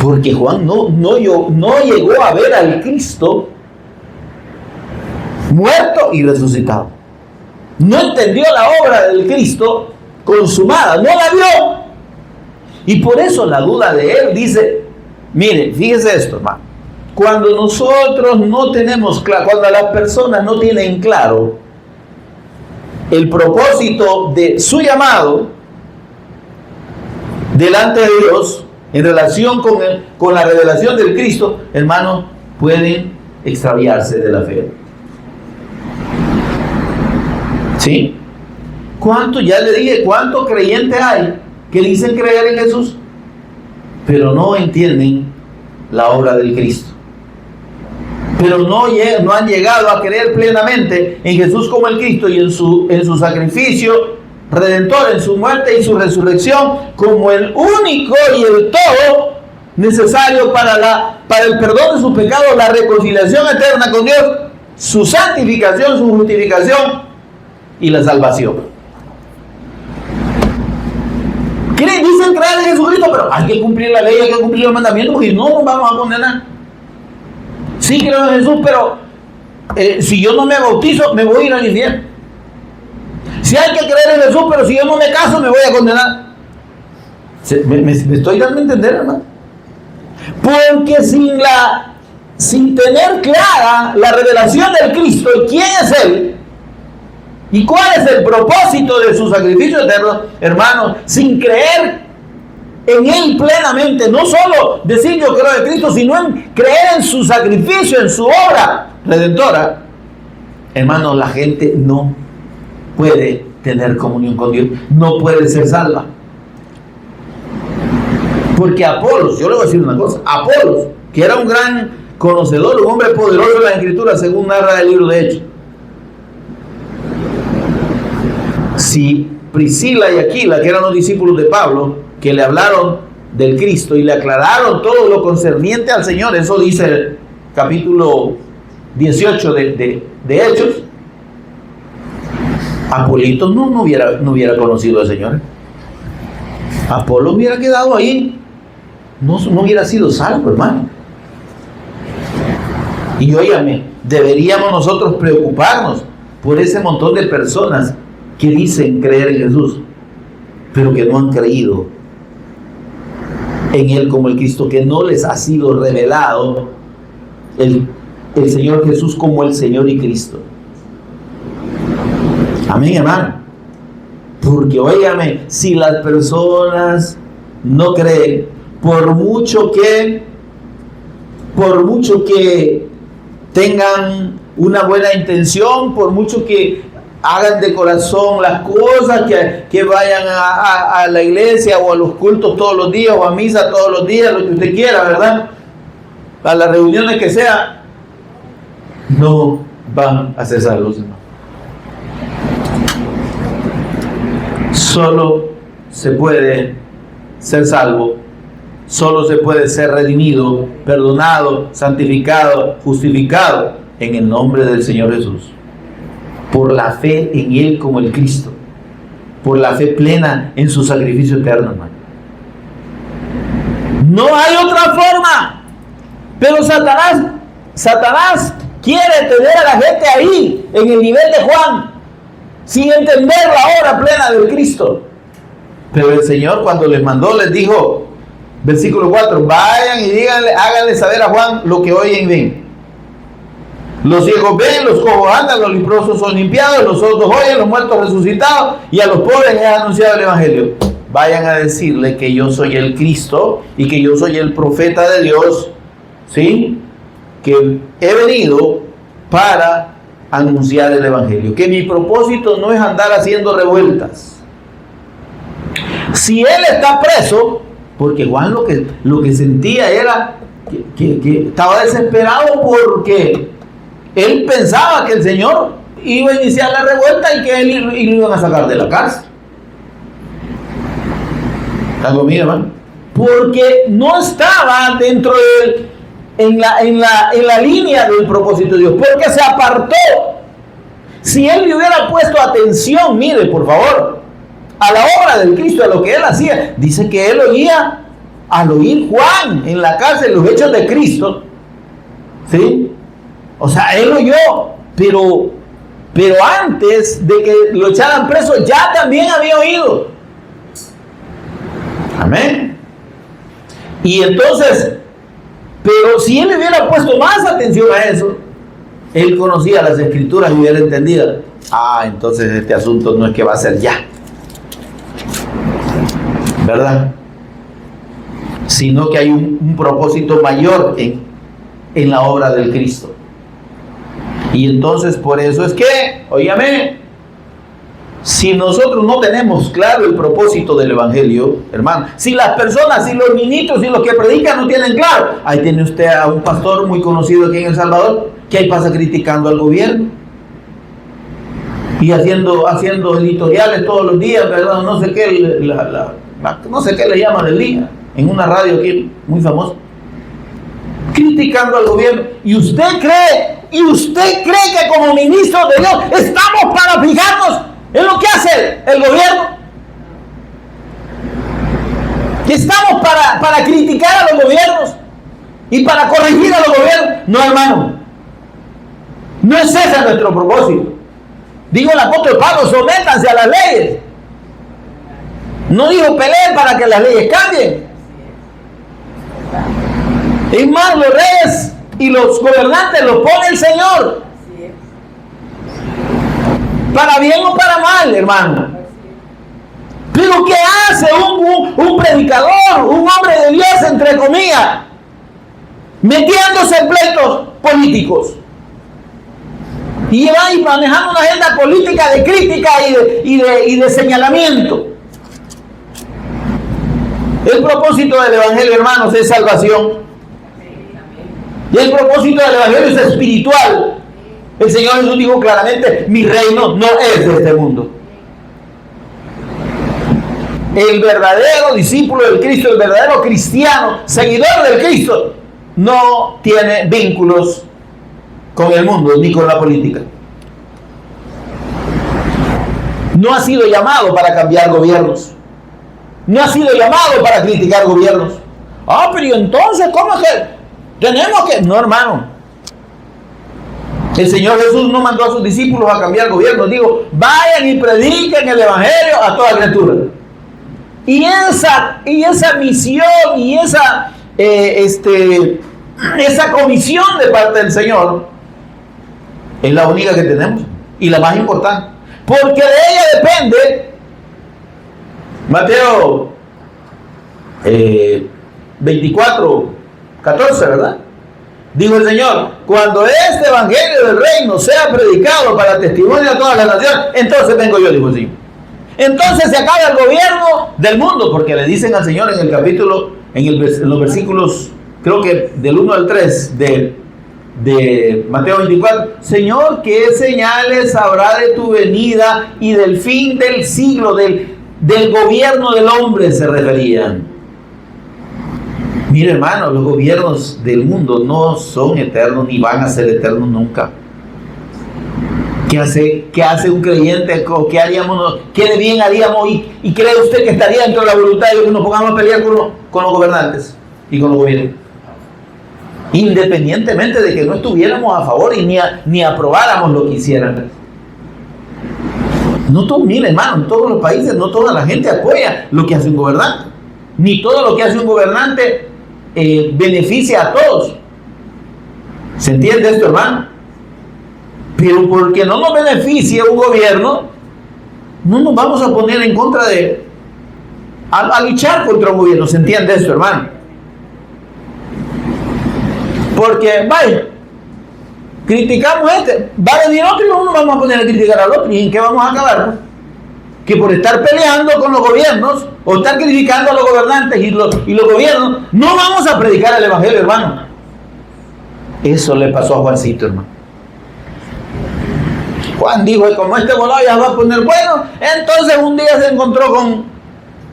Porque Juan no llegó a ver al Cristo muerto y resucitado. No entendió la obra del Cristo consumada, no la vio. Y por eso la duda de él dice, mire, fíjese esto, hermano. Cuando nosotros no tenemos claro, cuando las personas no tienen claro el propósito de su llamado delante de Dios, en relación con la revelación del Cristo, hermanos, pueden extraviarse de la fe. ¿Sí? Ya le dije, ¿cuántos creyentes hay que dicen creer en Jesús, pero no entienden la obra del Cristo? Pero no han llegado a creer plenamente en Jesús como el Cristo y en su sacrificio redentor, en su muerte y su resurrección, como el único y el todo necesario para el perdón de sus pecados, la reconciliación eterna con Dios, su santificación, su justificación y la salvación. Dicen creer en Jesucristo, pero hay que cumplir la ley, hay que cumplir los mandamientos, porque no nos vamos a condenar. Sí creo en Jesús, pero si yo no me bautizo, me voy a ir al infierno. Si hay que creer en Jesús, pero si yo no me caso, me voy a condenar. ¿Me estoy dando a entender, hermano? Porque sin tener clara la revelación del Cristo y quién es Él, y cuál es el propósito de su sacrificio eterno, hermano, sin creer en Él plenamente, no solo decir yo creo en Cristo, sino en creer en su sacrificio, en su obra redentora, hermano, la gente no puede tener comunión con Dios, no puede ser salva. Porque Apolos, yo le voy a decir una cosa, Apolos, que era un gran conocedor, un hombre poderoso de la Escritura, según narra el libro de Hechos. Si Priscila y Aquila, que eran los discípulos de Pablo, que le hablaron del Cristo y le aclararon todo lo concerniente al Señor, eso dice el capítulo 18 de Hechos, Apolito no hubiera conocido al Señor. Apolo hubiera quedado ahí, no hubiera sido salvo, hermano. Y óigame, deberíamos nosotros preocuparnos por ese montón de personas que dicen creer en Jesús, pero que no han creído en Él como el Cristo, que no les ha sido revelado el Señor Jesús como el Señor y Cristo. Amén, hermano. Porque óigame, si las personas no creen, por mucho que tengan una buena intención, por mucho que hagan de corazón las cosas, que vayan a la iglesia o a los cultos todos los días o a misa todos los días, lo que usted quiera, ¿verdad? A las reuniones que sea, no van a ser salvos, hermano. Solo se puede ser salvo, solo se puede ser redimido, perdonado, santificado, justificado en el nombre del Señor Jesús, por la fe en Él como el Cristo, por la fe plena en su sacrificio eterno, hermano. No hay otra forma. Pero Satanás quiere tener a la gente ahí, en el nivel de Juan, sin entender la obra plena del Cristo. Pero el Señor, cuando les mandó, les dijo, versículo 4, vayan y díganle, háganle saber a Juan lo que oyen y ven. Los ciegos ven, los cojos andan, los leprosos son limpiados, los sordos oyen, los muertos resucitados, y a los pobres les ha anunciado el Evangelio. Vayan a decirle que yo soy el Cristo y que yo soy el profeta de Dios, ¿sí? Que he venido para anunciar el Evangelio, que mi propósito no es andar haciendo revueltas. Si él está preso, porque Juan lo que sentía era que estaba desesperado, porque él pensaba que el Señor iba a iniciar la revuelta y que él lo iban a sacar de la cárcel. ¿Están conmigo, hermano? Porque no estaba dentro en la línea del propósito de Dios, porque se apartó. Si él le hubiera puesto atención, mire, por favor, a la obra del Cristo, a lo que él hacía. Dice que él oía, al oír Juan en la cárcel, los hechos de Cristo, ¿sí? O sea, él oyó, pero antes de que lo echaran preso, ya también había oído. Amén. Y entonces, pero si él hubiera puesto más atención a eso, él conocía las escrituras y hubiera entendido, entonces este asunto no es que va a ser ya, ¿verdad? Sino que hay un propósito mayor en la obra del Cristo. Y entonces por eso es que, óigame, si nosotros no tenemos claro el propósito del Evangelio, hermano, si las personas, si los ministros, si los que predican no tienen claro, ahí tiene usted a un pastor muy conocido aquí en El Salvador, que ahí pasa criticando al gobierno y haciendo editoriales todos los días, ¿verdad? No sé qué, no sé qué le llaman el día, en una radio aquí muy famosa, criticando al gobierno. ¿Y usted cree que como ministro de Dios estamos para fijarnos en lo que hace el gobierno? ¿Estamos para criticar a los gobiernos y para corregir a los gobiernos? No, hermano, no es ese nuestro propósito. Dijo el apóstol Pablo, sométanse a las leyes. No dijo peleen para que las leyes cambien. Es más, los reyes y los gobernantes los pone el Señor, para bien o para mal, hermano. Pero ¿qué hace un predicador, un hombre de Dios, entre comillas, metiéndose en pleitos políticos y va manejando una agenda política de crítica y de señalamiento? El propósito del Evangelio, hermanos, es salvación. Y el propósito del Evangelio es espiritual. El Señor Jesús dijo claramente, mi reino no es de este mundo. El verdadero discípulo del Cristo, el verdadero cristiano, seguidor del Cristo, no tiene vínculos con el mundo ni con la política. No ha sido llamado para cambiar gobiernos. No ha sido llamado para criticar gobiernos. Pero entonces, ¿cómo es que tenemos que...? No, hermano. El Señor Jesús no mandó a sus discípulos a cambiar gobierno. Digo, vayan y prediquen el Evangelio a toda criatura. Y esa misión y esa comisión de parte del Señor es la única que tenemos y la más importante. Porque de ella depende Mateo 24, 14, ¿verdad? Dijo el Señor, cuando este evangelio del reino sea predicado para testimonio a todas las naciones, entonces vengo yo, dijo el Señor. Entonces se acaba el gobierno del mundo, porque le dicen al Señor en el capítulo, en los versículos, creo que del 1 al 3 de Mateo 24, Señor, ¿qué señales habrá de tu venida y del fin del siglo, del gobierno del hombre se referían? Mire, hermano, los gobiernos del mundo no son eternos ni van a ser eternos nunca. ¿Qué hace un creyente? ¿Qué haríamos? ¿Qué de bien haríamos? ¿Y cree usted que estaría dentro de la voluntad de Dios que nos pongamos a pelear con los gobernantes y con los gobiernos? Independientemente de que no estuviéramos a favor y ni aprobáramos lo que hicieran. No todo, mire, hermano, en todos los países no toda la gente apoya lo que hace un gobernante. Ni todo lo que hace un gobernante beneficia a todos. ¿Se entiende esto, hermano? Pero porque no nos beneficia un gobierno, no nos vamos a poner en contra a luchar contra un gobierno. ¿Se entiende esto, hermano? Porque, vaya, criticamos va a venir otro y no nos vamos a poner a criticar al otro. ¿Y en qué vamos a acabar, pues? Que por estar peleando con los gobiernos o estar criticando a los gobernantes y los gobiernos, no vamos a predicar el evangelio, hermano. Eso le pasó a Juancito, hermano. Juan dijo, como este volado ya va a poner bueno, entonces un día se encontró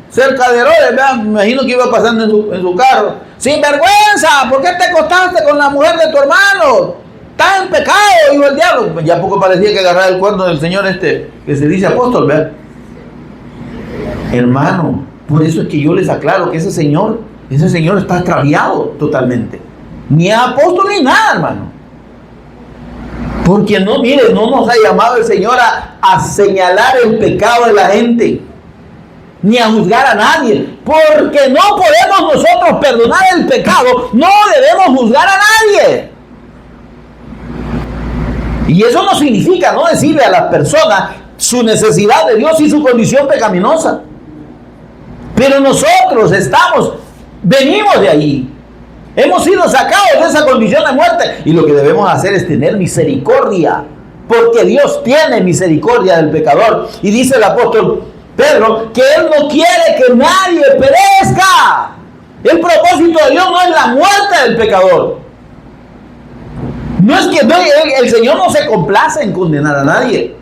cerca de Herodes, ¿verdad? Me imagino que iba pasando en su carro. Sin vergüenza, ¿por qué te acostaste con la mujer de tu hermano? Está en pecado, dijo el diablo. Ya poco parecía que agarraba el cuerno del Señor que se dice apóstol, ¿verdad? Hermano, por eso es que yo les aclaro que ese señor está extraviado totalmente. Ni es apóstol ni nada, hermano. Porque no, mire, no nos ha llamado el Señor a señalar el pecado de la gente, ni a juzgar a nadie. Porque no podemos nosotros perdonar el pecado, no debemos juzgar a nadie. Y eso no significa no decirle a las personas su necesidad de Dios y su condición pecaminosa. Pero nosotros venimos de ahí. Hemos sido sacados de esa condición de muerte. Y lo que debemos hacer es tener misericordia. Porque Dios tiene misericordia del pecador. Y dice el apóstol Pedro que Él no quiere que nadie perezca. El propósito de Dios no es la muerte del pecador. No es que el Señor no se complace en condenar a nadie.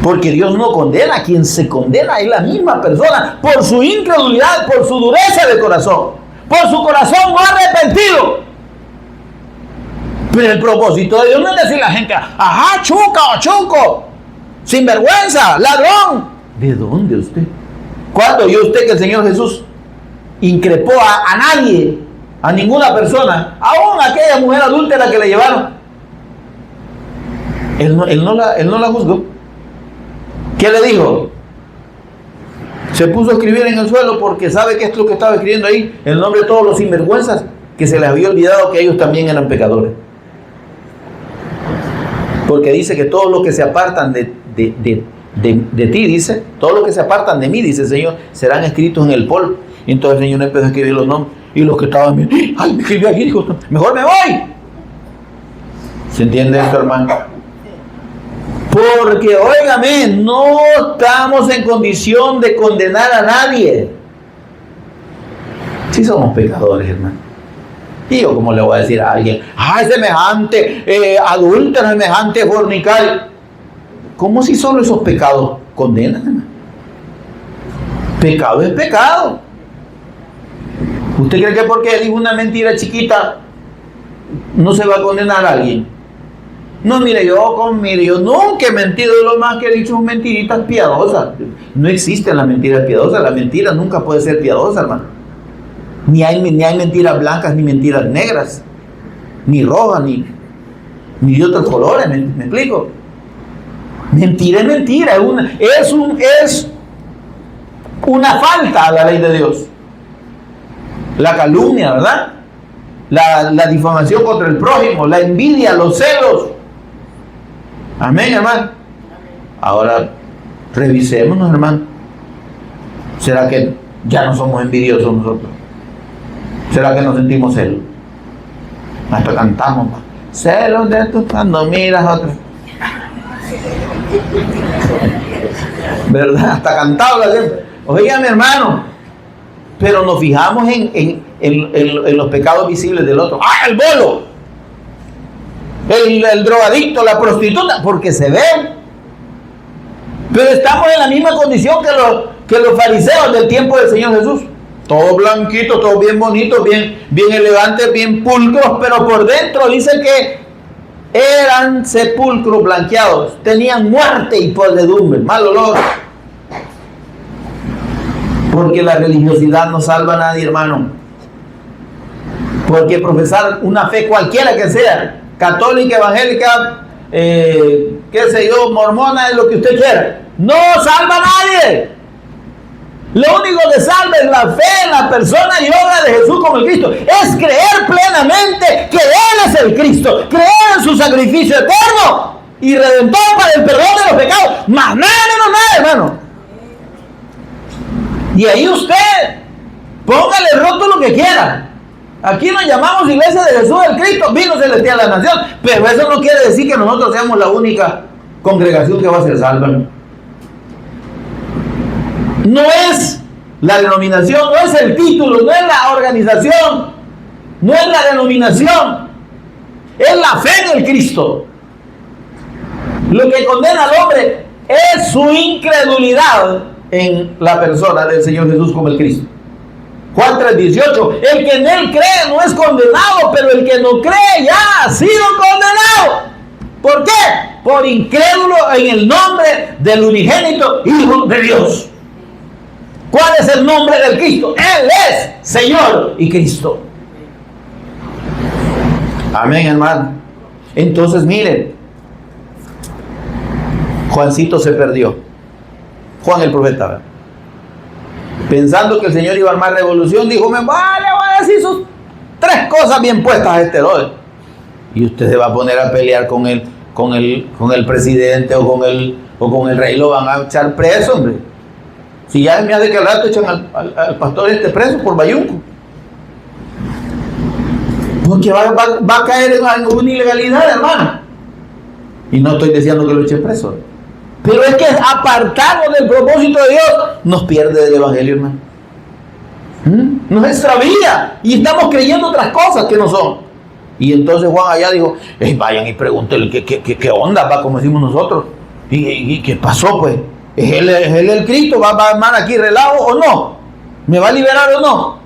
Porque Dios no condena. Quien se condena es la misma persona por su incredulidad, por su dureza de corazón, por su corazón no arrepentido. Pero el propósito de Dios no es decirle a la gente: ajá, chuco, sinvergüenza, ladrón. ¿De dónde usted? ¿Cuándo vio usted que el Señor Jesús increpó a nadie, a ninguna persona, aún aquella mujer adúltera que le llevaron? Él no la juzgó. ¿Qué le dijo? Se puso a escribir en el suelo porque sabe que es lo que estaba escribiendo ahí, el nombre de todos los sinvergüenzas, que se les había olvidado que ellos también eran pecadores. Porque dice que todos los que se apartan de ti, dice, todos los que se apartan de mí, dice el Señor, serán escritos en el polvo. Y entonces el Señor empezó a escribir los nombres. Y los que estaban viendo: ay, me escribió aquí, dijo, mejor me voy. ¿Se entiende esto, hermano? Porque, óigame, no estamos en condición de condenar a nadie. Sí somos pecadores, hermano. Y yo, ¿cómo le voy a decir a alguien: ay, semejante adúltero, semejante fornicario? ¿Cómo si solo esos pecados condenan, hermano? Pecado es pecado. ¿Usted cree que porque dijo una mentira chiquita no se va a condenar a alguien? No, mire, yo nunca he mentido. Lo más que he dicho son mentiritas piadosas. No existen las mentiras piadosas. La mentira nunca puede ser piadosa, hermano. Ni hay mentiras blancas, ni mentiras negras, ni rojas, ni de otros colores. ¿Me explico? Mentira es mentira. Es una falta a la ley de Dios. La calumnia, ¿verdad? La difamación contra el prójimo, la envidia, los celos. Amén, hermano. Ahora, revisémonos, hermano. ¿Será que ya no somos envidiosos nosotros? ¿Será que nos sentimos celos? Hasta cantamos: celos de tu cuando miras a otro. ¿Verdad? Hasta cantado la gente. Oiga, mi hermano. Pero nos fijamos en los pecados visibles del otro. ¡Ah, el bolo! El drogadicto, la prostituta, porque se ven. Pero estamos en la misma condición que los fariseos del tiempo del Señor Jesús. Todo blanquito, todo bien bonito, bien elegantes, bien pulcros, pero por dentro dice que eran sepulcros blanqueados, tenían muerte y podredumbre, mal olor. Porque la religiosidad no salva a nadie, hermano. Porque profesar una fe cualquiera que sea, católica, evangélica, qué sé yo, mormona, es lo que usted quiera, no salva a nadie. Lo único que salva es la fe en la persona y obra de Jesús como el Cristo. Es creer plenamente que Él es el Cristo, creer en su sacrificio eterno y redentor para el perdón de los pecados. Más nada, menos nada, hermano. Y ahí usted póngale rótulo que quiera. Aquí nos llamamos Iglesia de Jesús el Cristo, vino celestial a la nación, pero eso no quiere decir que nosotros seamos la única congregación que va a ser salva. No es la denominación, no es el título, no es la organización, no es la denominación, es la fe en el Cristo. Lo que condena al hombre es su incredulidad en la persona del Señor Jesús como el Cristo. Juan 3:18, el que en Él cree no es condenado, pero el que no cree ya ha sido condenado. ¿Por qué? Por incrédulo en el nombre del unigénito Hijo de Dios. ¿Cuál es el nombre del Cristo? Él es Señor y Cristo. Amén, hermano. Entonces miren, Juancito se perdió. Juan el profeta, ¿verdad? Pensando que el Señor iba a armar revolución, dijo, me vale, voy a decir sus 3 cosas bien puestas a este Herodes. Y usted se va a poner a pelear con el presidente o con el rey, lo van a echar preso, hombre. Si ya me hace que al rato echan al pastor preso por bayunco. Porque va a caer en una ilegalidad, hermano. Y no estoy diciendo que lo echen preso. Pero es que apartarnos del propósito de Dios nos pierde del evangelio, hermano. Nos extravía y estamos creyendo otras cosas que no son. Y entonces Juan allá dijo, vayan y pregúntenle qué onda, va, como decimos nosotros. ¿Y qué pasó, pues? ¿Es él el Cristo? ¿Va a armar aquí relajo o no? ¿Me va a liberar o no?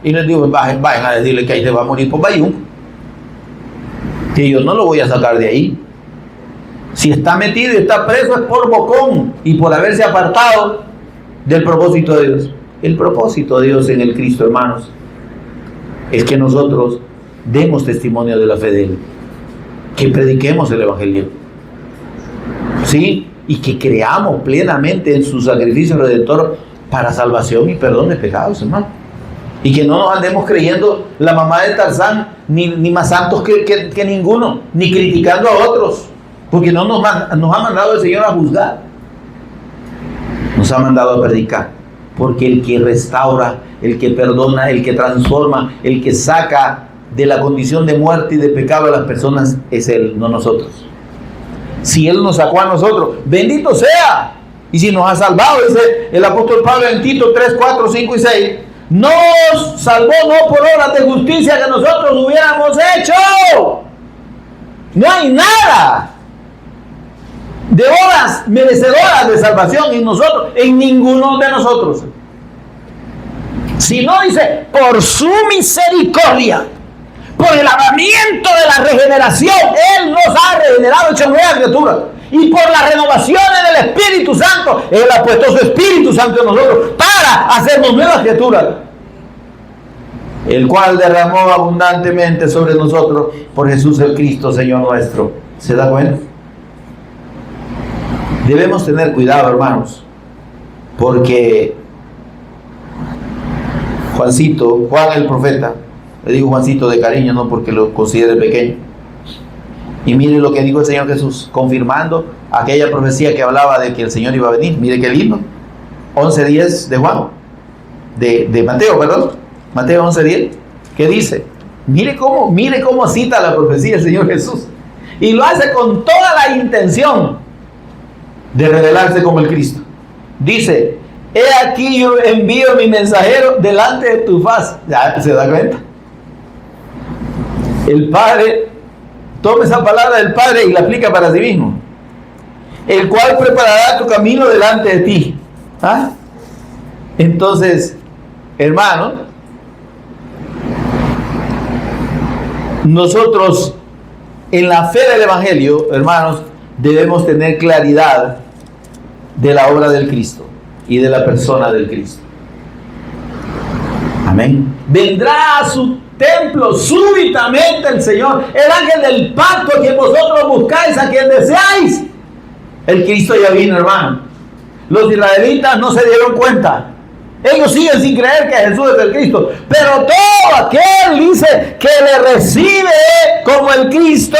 Y les digo, vayan a decirle que ahí se va a morir por bayunco. Que yo no lo voy a sacar de ahí. Si está metido y está preso es por bocón y por haberse apartado del propósito de Dios. El propósito de Dios en el Cristo, hermanos, es que nosotros demos testimonio de la fe de Él, que prediquemos el evangelio, ¿sí? Y que creamos plenamente en su sacrificio redentor para salvación y perdón de pecados, hermano. Y que no nos andemos creyendo la mamá de Tarzán, ni más santos que ninguno, ni criticando a otros, porque no nos ha mandado el Señor a juzgar, nos ha mandado a predicar, porque el que restaura, el que perdona, el que transforma, el que saca de la condición de muerte y de pecado a las personas es Él, no nosotros. Si Él nos sacó a nosotros, bendito sea. Y si nos ha salvado, dice el apóstol Pablo en Tito 3, 4, 5 y 6, nos salvó no por obras de justicia que nosotros hubiéramos hecho. No hay nada de obras merecedoras de salvación en nosotros, en ninguno de nosotros. Si no, dice, por su misericordia, por el lavamiento de la regeneración, Él nos ha regenerado, hecho nueva criatura. Y por las renovaciones del Espíritu Santo, Él ha puesto su Espíritu Santo en nosotros para hacernos nuevas criaturas, el cual derramó abundantemente sobre nosotros por Jesús el Cristo, Señor nuestro. ¿Se da cuenta? Debemos tener cuidado, hermanos, porque Juancito, Juan el profeta, le digo Juancito de cariño, no porque lo considere pequeño, y mire lo que dijo el Señor Jesús, confirmando aquella profecía que hablaba de que el Señor iba a venir. Mire qué lindo, 11:10 de Juan, de Mateo, perdón, Mateo 11:10, ¿qué dice? Mire cómo cita la profecía el Señor Jesús, y lo hace con toda la intención de revelarse como el Cristo. Dice, he aquí yo envío mi mensajero delante de tu faz. ¿Ya se da cuenta? El Padre toma esa palabra del Padre y la aplica para sí mismo. El cual preparará tu camino delante de ti. ¿Ah? Entonces, hermano, nosotros en la fe del Evangelio, hermanos, debemos tener claridad de la obra del Cristo y de la persona del Cristo. Amén. Vendrá a su templo súbitamente el Señor, el ángel del pacto a quien vosotros buscáis, a quien deseáis. El Cristo ya vino, hermano. Los israelitas no se dieron cuenta. Ellos siguen sin creer que Jesús es el Cristo. Pero todo aquel, dice, que le recibe como el Cristo,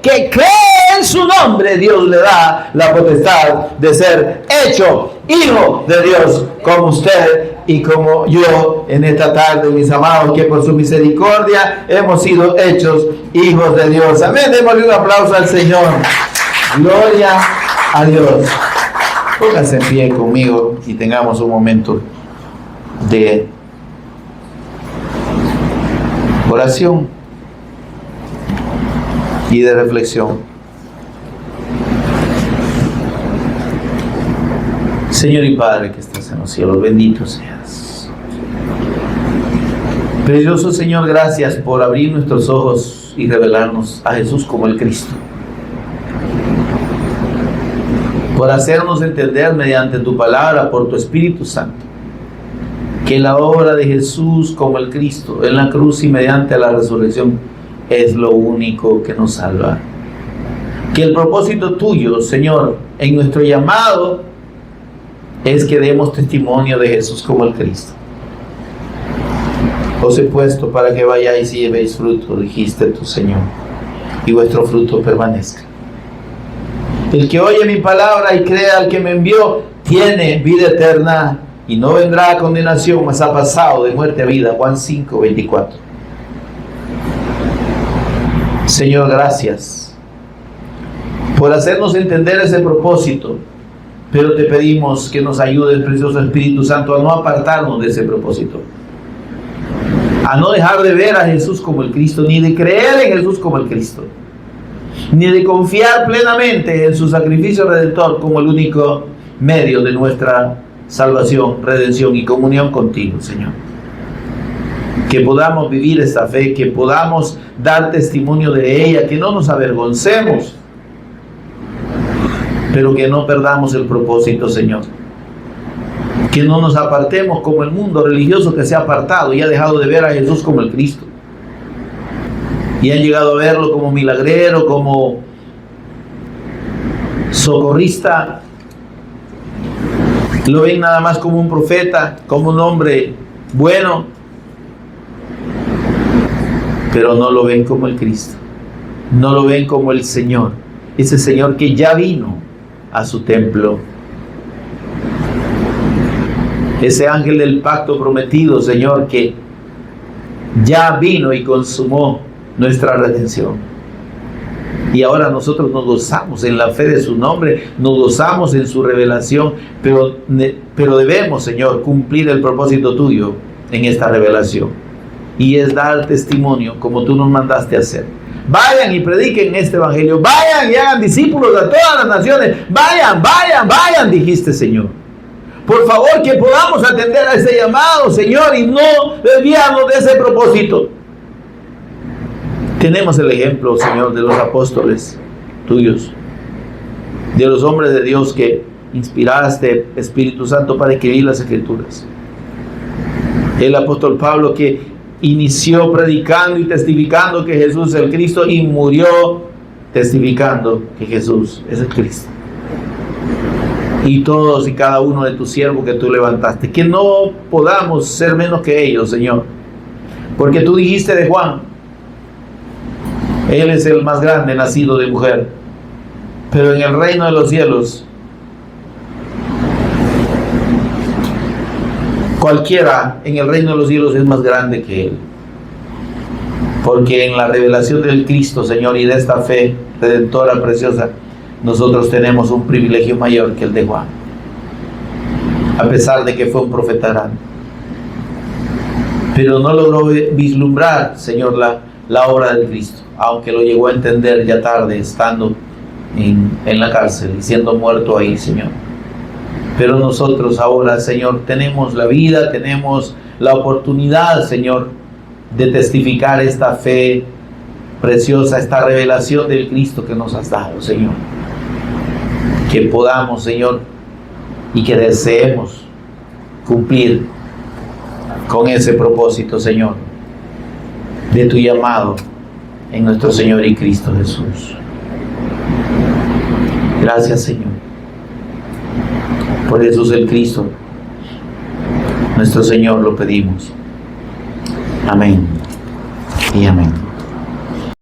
que cree en su nombre, Dios le da la potestad de ser hecho hijo de Dios, como usted y como yo en esta tarde, mis amados, que por su misericordia hemos sido hechos hijos de Dios. Amén. Démosle un aplauso al Señor. Gloria a Dios. Pónganse en pie conmigo y tengamos un momento de oración y de reflexión. Señor y Padre que estás en los cielos, bendito seas. Precioso Señor, gracias por abrir nuestros ojos y revelarnos a Jesús como el Cristo. por hacernos entender mediante tu palabra, por tu Espíritu Santo, que la obra de Jesús como el Cristo en la cruz y mediante la resurrección es lo único que nos salva. Que el propósito tuyo, Señor, en nuestro llamado es que demos testimonio de Jesús como el Cristo. Os he puesto para que vayáis y llevéis fruto, dijiste tu Señor, y vuestro fruto permanezca. El que oye mi palabra y crea al que me envió, tiene vida eterna y no vendrá a condenación, mas ha pasado de muerte a vida. Juan 5:24. Señor, gracias por hacernos entender ese propósito, pero te pedimos que nos ayudes, precioso Espíritu Santo, a no apartarnos de ese propósito, a no dejar de ver a Jesús como el Cristo, ni de creer en Jesús como el Cristo, ni de confiar plenamente en su sacrificio redentor como el único medio de nuestra salvación, redención y comunión contigo, Señor. Que podamos vivir esta fe, que podamos dar testimonio de ella, que no nos avergoncemos, pero que no perdamos el propósito, Señor. Que no nos apartemos como el mundo religioso que se ha apartado y ha dejado de ver a Jesús como el Cristo. Y han llegado a verlo como milagrero, como socorrista. Lo ven nada más como un profeta, como un hombre bueno, pero no lo ven como el Cristo. No lo ven como el Señor. Ese Señor que ya vino a su templo. Ese ángel del pacto prometido, Señor, que ya vino y consumó nuestra redención. Y ahora nosotros nos gozamos en la fe de su nombre, nos gozamos en su revelación, pero debemos, Señor, cumplir el propósito tuyo en esta revelación. Y es dar testimonio como tú nos mandaste a hacer. Vayan y prediquen este evangelio, vayan y hagan discípulos a todas las naciones, vayan, dijiste, Señor. Por favor, que podamos atender a ese llamado, Señor, y no desviarnos de ese propósito. Tenemos el ejemplo, Señor, de los apóstoles tuyos, de los hombres de Dios que inspiraste, Espíritu Santo, para escribir las Escrituras. El apóstol Pablo, que inició predicando y testificando que Jesús es el Cristo, y murió testificando que Jesús es el Cristo. Y todos y cada uno de tus siervos que tú levantaste, que no podamos ser menos que ellos, Señor, porque tú dijiste de Juan: él es el más grande nacido de mujer, pero en el reino de los cielos cualquiera en el reino de los cielos es más grande que él. Porque en la revelación del Cristo, Señor, y de esta fe redentora preciosa, nosotros tenemos un privilegio mayor que el de Juan, a pesar de que fue un profeta grande. Pero no logró vislumbrar, Señor, la obra del Cristo, aunque lo llegó a entender ya tarde, estando en la cárcel y siendo muerto ahí, Señor. Pero nosotros ahora, Señor, tenemos la vida, tenemos la oportunidad, Señor, de testificar esta fe preciosa, esta revelación del Cristo que nos has dado, Señor. Que podamos, Señor, y que deseemos cumplir con ese propósito, Señor, de tu llamado en nuestro Señor y Cristo Jesús. Gracias, Señor, por Jesús el Cristo, nuestro Señor, lo pedimos. Amén y amén.